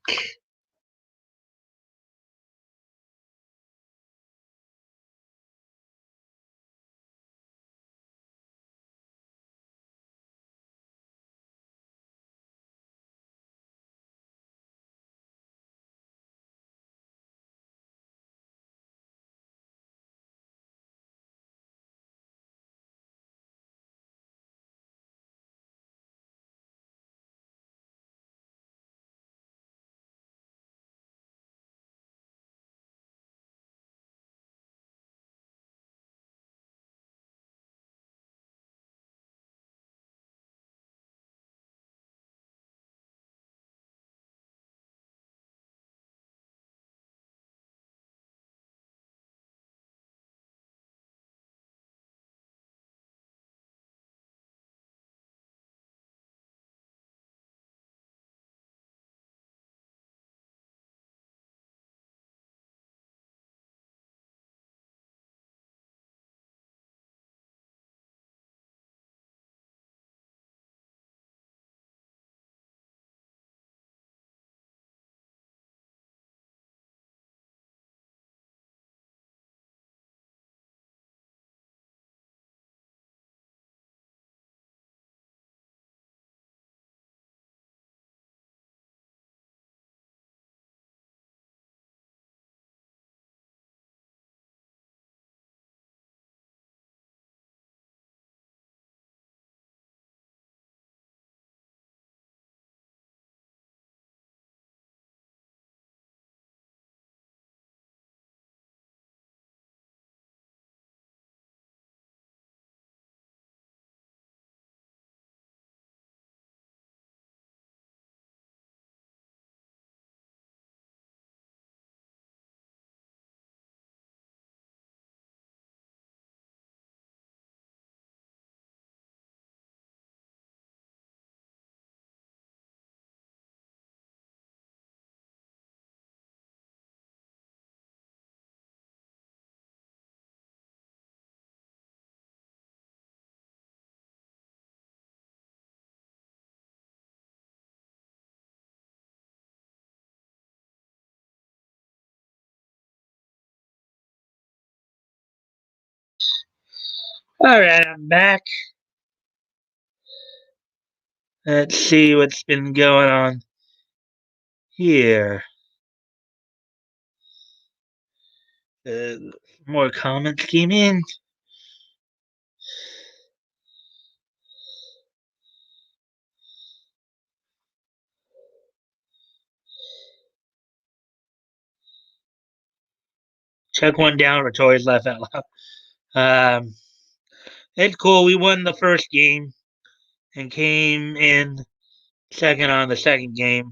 All right, I'm back. Let's see what's been going on here. Uh, More comments came in. Check one down for toys laugh out loud. It's cool. We won the first game and came in second on the second game.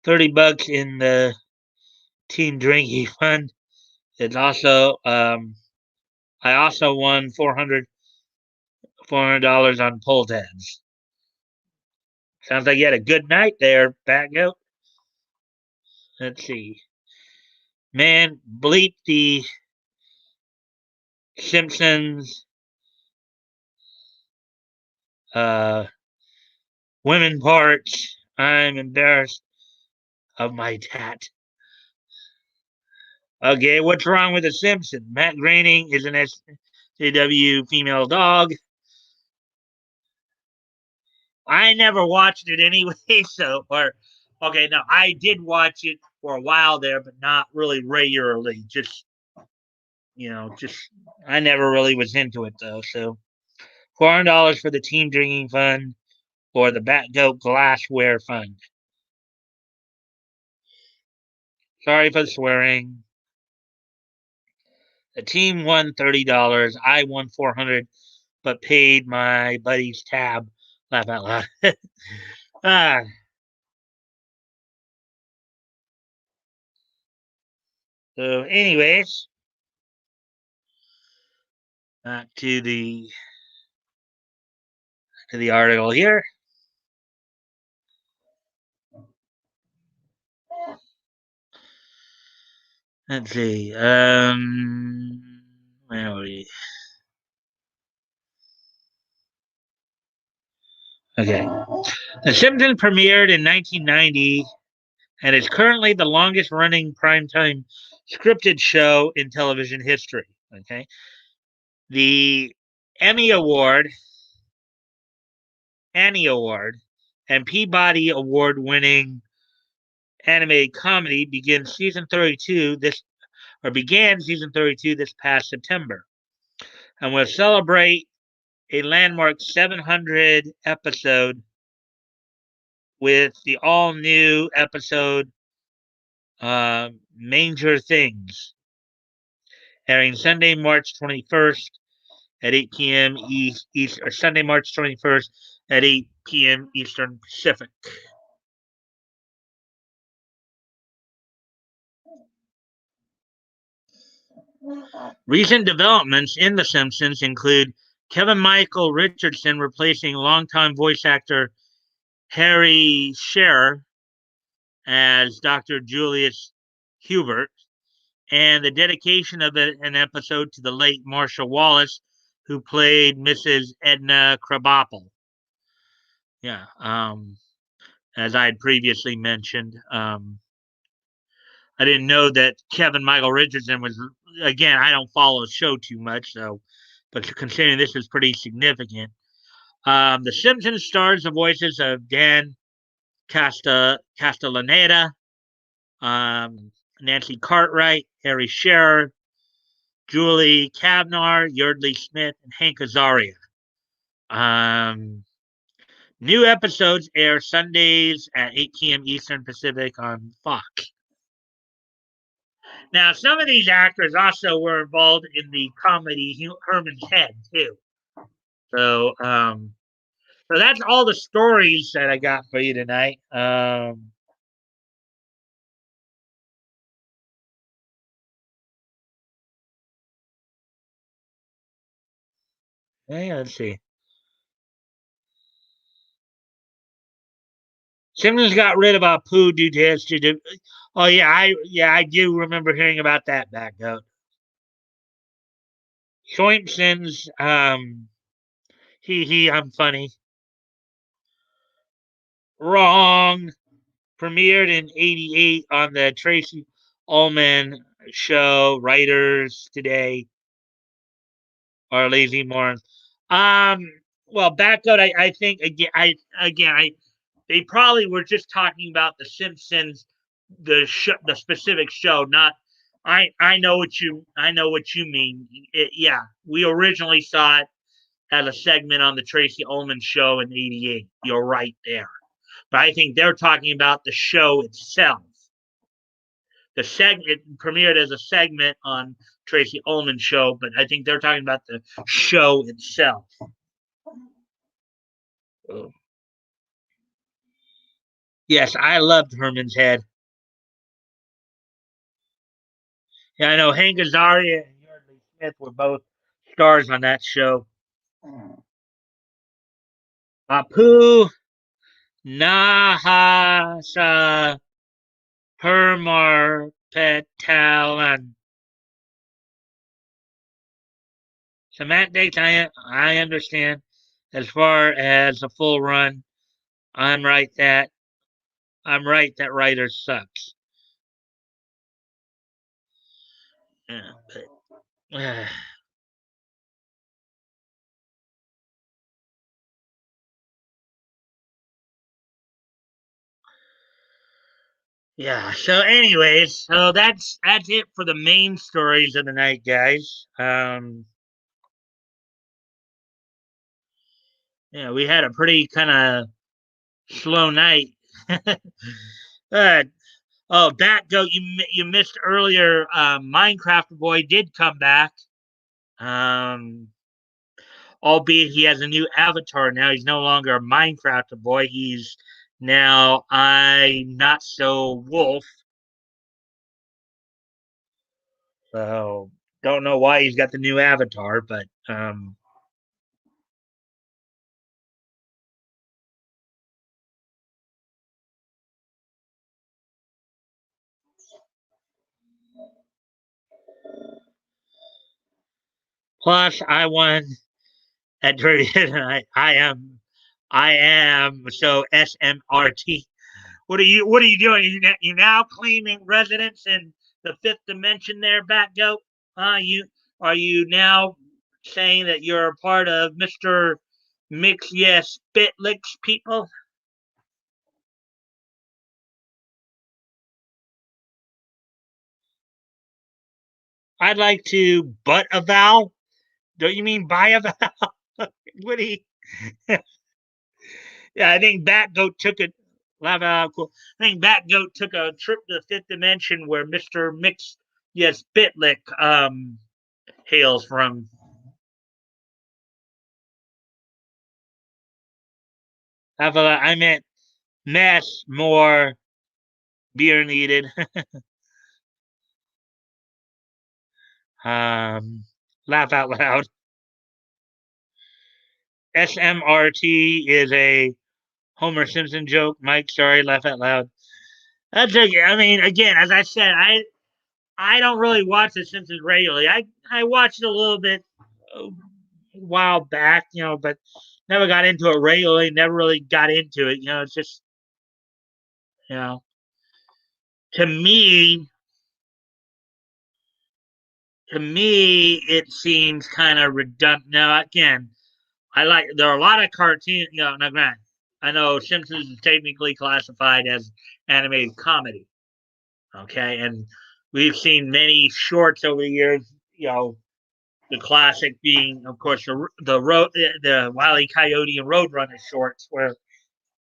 $30 in the team drinking fund. It's also I also won $400 on pull tabs. Sounds like you had a good night there, Bat Goat. Let's see. Man, bleep the Simpsons women parts. I'm embarrassed of my tat. Okay, what's wrong with the Simpsons? Matt Groening is an SJW female dog. I never watched it anyway, okay, no, I did watch it for a while there, but not really regularly. Just I never really was into it though. So $400 for the team drinking fund or the Bat Goat glassware fund. Sorry for swearing. The team won $30. I won 400, but paid my buddy's tab. Laugh out loud. ah. So, anyways, back to the article here. Let's see. Where are we? Okay. The Simpsons premiered in 1990 and is currently the longest running primetime scripted show in television history. Okay. The Emmy Award, Annie Award, and Peabody Award winning animated comedy began season 32 this past September, and will celebrate a landmark 700 episode with the all new episode Manger Things, airing Sunday, March 21st at 8 p.m. East, or Sunday, March 21st at 8 p.m. Eastern Pacific. Recent developments in The Simpsons include Kevin Michael Richardson replacing longtime voice actor Harry Shearer as Dr. Julius Hubert, and the dedication of an episode to the late Marcia Wallace, who played Mrs. Edna Krabappel. Yeah, as I had previously mentioned, I didn't know that Kevin Michael Richardson was. Again, I don't follow the show too much, so but considering this is pretty significant. The Simpsons stars the voices of Dan Castellaneta, Nancy Cartwright, Harry Shearer, Julie Kavnar, Yardley Smith, and Hank Azaria. Um, New episodes air Sundays at 8 p.m. Eastern Pacific on Fox. Now, some of these actors also were involved in the comedy Herman's Head too. So, so that's all the stories that I got for you tonight. Yeah, let's see. Simmons got rid of Apu due to his. Oh I do remember hearing about that back up. Simpsons, I'm funny. Wrong. Premiered in '88 on the Tracy Ullman show. Writers Today. or lazy morons. Well, Backgoat, I think again, they probably were just talking about the Simpsons, the specific show. Not, I know what you mean. Yeah, we originally saw it as a segment on the Tracy Ullman show in '88. You're right there, but I think they're talking about the show itself. The segment it premiered as a segment on Tracy Ullman show, but I think they're talking about the show itself. Oh. Yes, I loved Herman's Head. Yeah, I know Hank Azaria and Yardley Smith were both stars on that show. Apu Nahasa Permar Petalan. Semantics, I understand. As far as the full run, I'm right that I'm right that writer sucks. Yeah, but, yeah. So, anyways, so that's it for the main stories of the night, guys. Yeah, we had a pretty kind of slow night. uh, oh, Batgoat, you missed earlier. Minecraft Boy did come back. Um, albeit he has a new avatar now. He's no longer a Minecraft Boy. He's now I not so wolf. So don't know why he's got the new avatar, but plus I won at trivia. I am so SMRT. What are you doing? You now claiming residence in the fifth dimension there, Batgoat? You are you now saying that you're a part of Mr. Mix Yes Spitlick's people? I'd like to butt a vowel. Don't you mean buy a vowel? What do you? Yeah, I think Batgoat took it. Cool. I think Batgoat took a trip to the fifth dimension where Mr. Mix Yes Spitlick hails from. I meant mess more beer needed. um, laugh out loud. SMRT is a Homer Simpson joke. Mike, sorry, laugh out loud. That's okay. I mean, again, as I said, I don't really watch The Simpsons regularly. I watched it a little bit a while back, but never got into it regularly. Never really got into it. It's just you know to me it seems kind of redundant. Now again, there are a lot of cartoons. Now granted, I know Simpsons is technically classified as animated comedy. Okay, and we've seen many shorts over the years. The classic being, of course, the Wile E. Coyote and Roadrunner shorts, where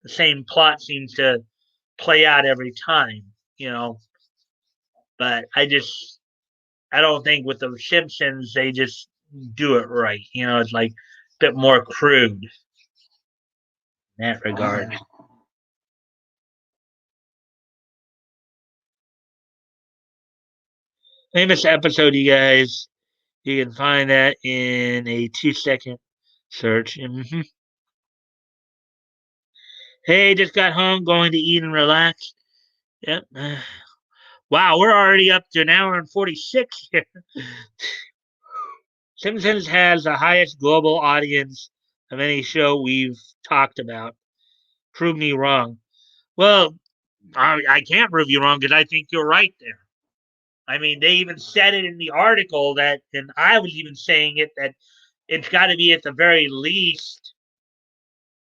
the same plot seems to play out every time. You know, but I don't think with the Simpsons they just do it right. It's like a bit more crude in that regard. Famous episode, you guys. You can find that in a 2-second search. Hey, just got home, going to eat and relax. Yep. Wow, we're already up to an hour and 46 here. Simpsons has the highest global audience of any show we've talked about. Prove me wrong. Well, I can't prove you wrong because I think you're right there. I mean, they even said it in the article and I was even saying it, that it's got to be at the very least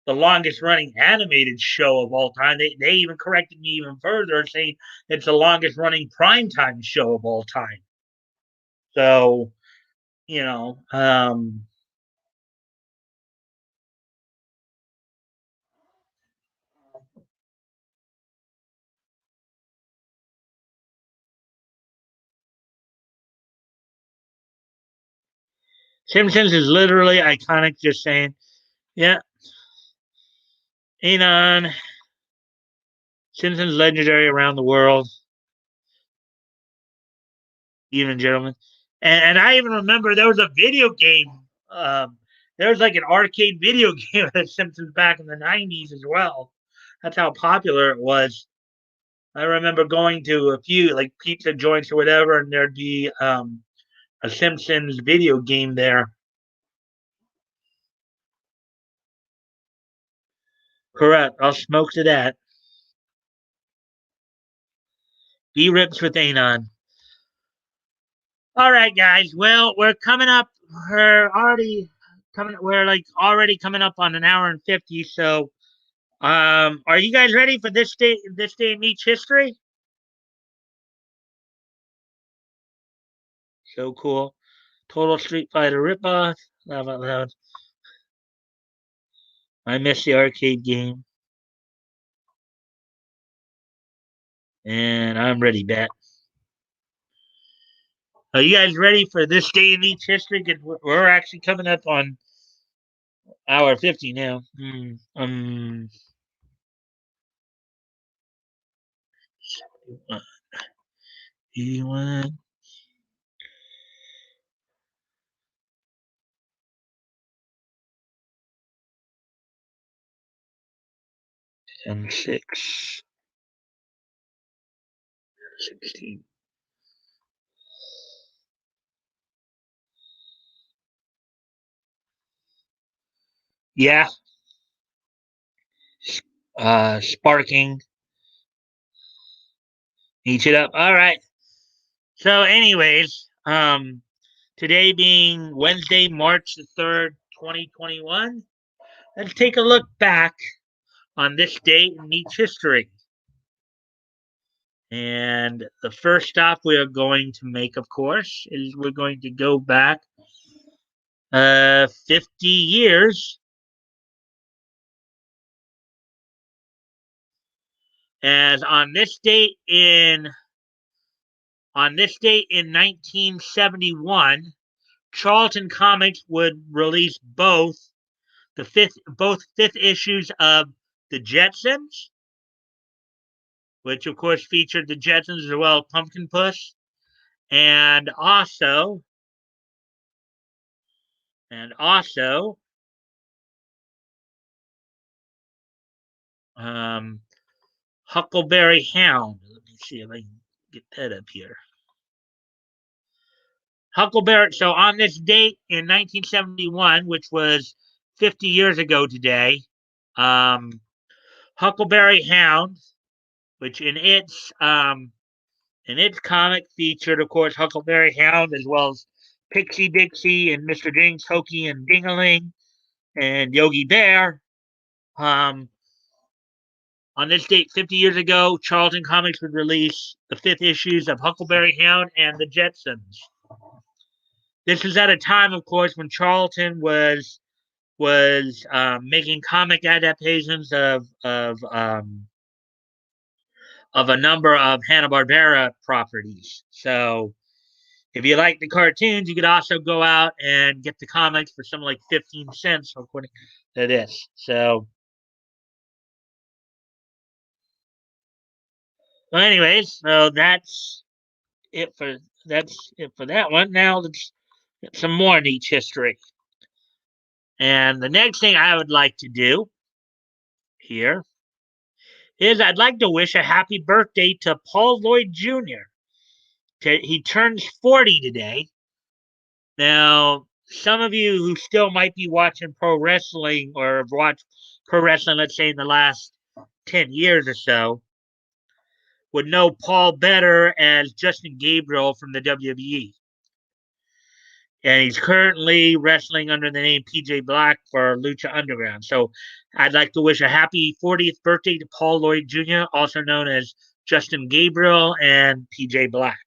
the longest running animated show of all time. They even corrected me even further, saying it's the longest running primetime show of all time. So, you know, Simpsons is literally iconic, just saying, yeah, Anon, Simpsons legendary around the world, even gentlemen. And I even remember there was a video game. There was like an arcade video game of The Simpsons back in the 90s as well. That's how popular it was. I remember going to a few like pizza joints or whatever, and there'd be a Simpsons video game there. Correct. I'll smoke to that. B rips with Anon. All right, guys. Well, we're coming up. We're already coming. We're like already coming up on an hour and 50. So, are you guys ready for this day? This day in each history. So cool. Total Street Fighter ripoff. Laugh out loud. I miss the arcade game, and I'm ready, bet. Are you guys ready for this day in each history? Cause we're actually coming up on hour 50 now. 81, and 6, 16. Yeah, sparking. Eat it up. All right. So, anyways, today being Wednesday, March the 3rd, 2021, let's take a look back on this date in each history. And the first stop we are going to make, of course, is we're going to go back 50 years. As on this date in 1971, Charlton Comics would release both fifth issues of the Jetsons, which of course featured the Jetsons as well as Pumpkin Puss, and also um, Huckleberry Hound. Let me see if I can get that up here. Huckleberry. So on this date in 1971, which was 50 years ago today, um, Huckleberry Hound, which in its comic featured, of course, Huckleberry Hound as well as Pixie Dixie and Mr. Jinx, Hokey and Dingaling and Yogi Bear. Um, on this date, 50 years ago, Charlton Comics would release the fifth issues of Huckleberry Hound and the Jetsons. This was at a time, of course, when Charlton was making comic adaptations of a number of Hanna-Barbera properties. So if you like the cartoons, you could also go out and get the comics for something like 15 cents, according to this. So, well, anyways, so it for that's it for that one. Now let's get some more niche history. And the next thing I would like to do here is I'd like to wish a happy birthday to Paul Lloyd Jr. He turns 40 today. Now, some of you who still might be watching pro wrestling or have watched pro wrestling, let's say in the last 10 years or so, would know Paul better as Justin Gabriel from the WWE. and he's currently wrestling under the name PJ Black for Lucha Underground. So I'd like to wish a happy 40th birthday to Paul Lloyd Jr., also known as Justin Gabriel and PJ Black.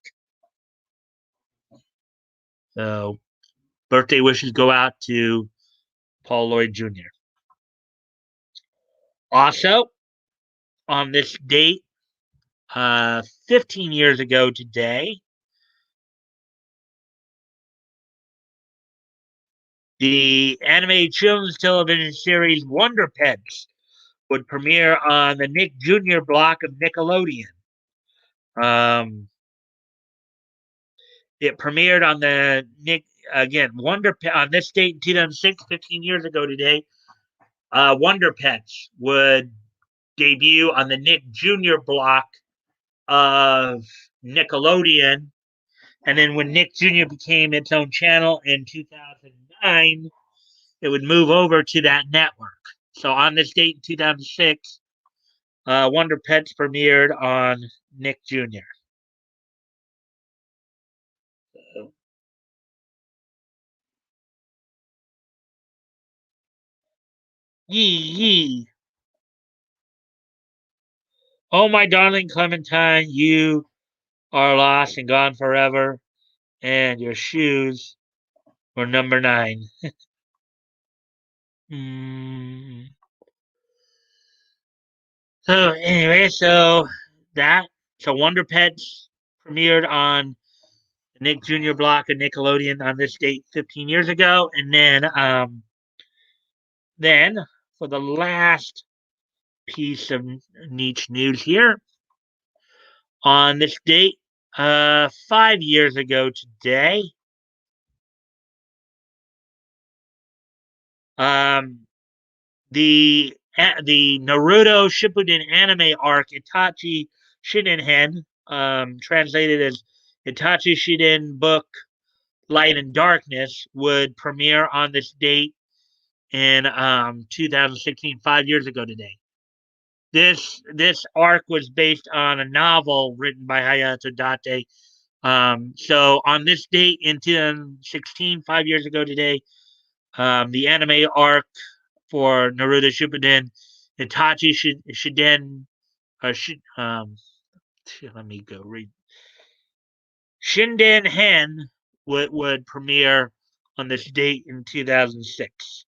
So birthday wishes go out to Paul Lloyd Jr. Also, on this date, 15 years ago today, the animated children's television series Wonder Pets would premiere on the Nick Jr. block of Nickelodeon. It premiered on the Nick again Wonder Pet on this date in 2006, 15 years ago today. Wonder Pets would debut on the Nick Jr. block of Nickelodeon, and then when Nick Jr. became its own channel in 2009, it would move over to that network. So on this date in 2006, Wonder Pets premiered on Nick Jr. Yee yee. Oh, my darling Clementine, you are lost and gone forever, and your shoes were number 9. Mm. So anyway, that so Wonder Pets premiered on the Nick Jr. block of Nickelodeon on this date 15 years ago, and then for the last piece of niche news here, on this date, 5 years ago today, the Naruto Shippuden anime arc Itachi Shiden, translated as Itachi Shiden Book Light and Darkness, would premiere on this date in 2016, 5 years ago today. This arc was based on a novel written by Hayato Date. So on this date in 2016, 5 years ago today, the anime arc for Naruto Shippuden, Itachi Shiden, let me go read. Shinden Hen would premiere on this date in 2006.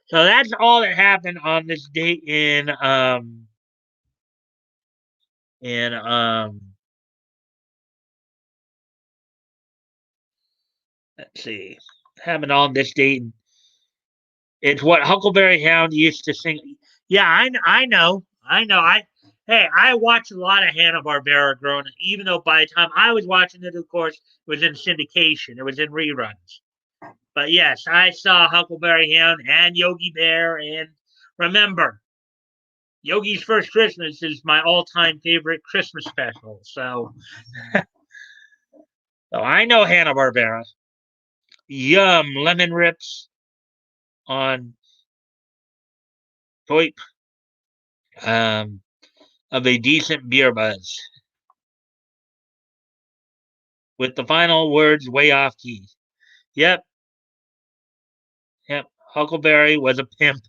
So that's all that happened on this date in let's see, happened on this date. It's what Huckleberry Hound used to sing. Yeah, I know. I watched a lot of Hanna-Barbera growing up, even though by the time I was watching it, of course, it was in syndication. It was in reruns. But yes, I saw Huckleberry Hound and Yogi Bear, and remember, Yogi's First Christmas is my all-time favorite Christmas special. So I know Hanna-Barbera. Yum, lemon rips on Toip of a decent beer buzz, with the final words way off key. Yep. Huckleberry was a pimp.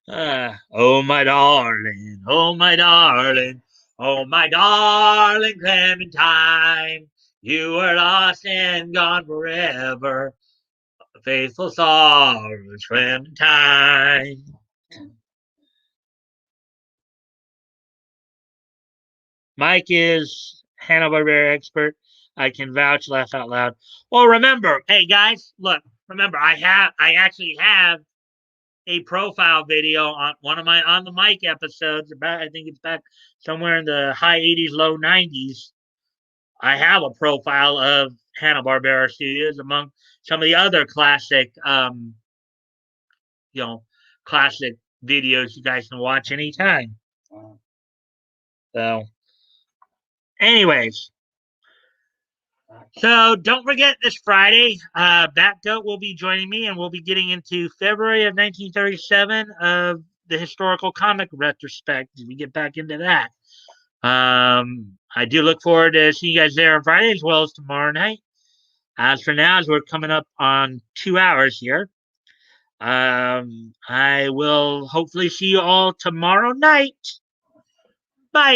Oh, my darling. Oh, my darling. Oh, my darling Clementine. You were lost and gone forever. Faithful sorrows, Clementine. Mike is Hanna-Barbera expert. I can vouch, laugh out loud. Well, remember, hey guys, look, remember, I actually have a profile video on on the Mike episodes about, I think it's back somewhere in the high 80s, low 90s. I have a profile of Hanna-Barbera Studios among some of the other classic, classic videos you guys can watch anytime. So, anyways, so don't forget this Friday, Batgoat will be joining me, and we'll be getting into February of 1937 of the historical comic retrospect. We get back into that. I do look forward to seeing you guys there on Friday as well as tomorrow night. As for now, as we're coming up on 2 hours here, I will hopefully see you all tomorrow night. Bye.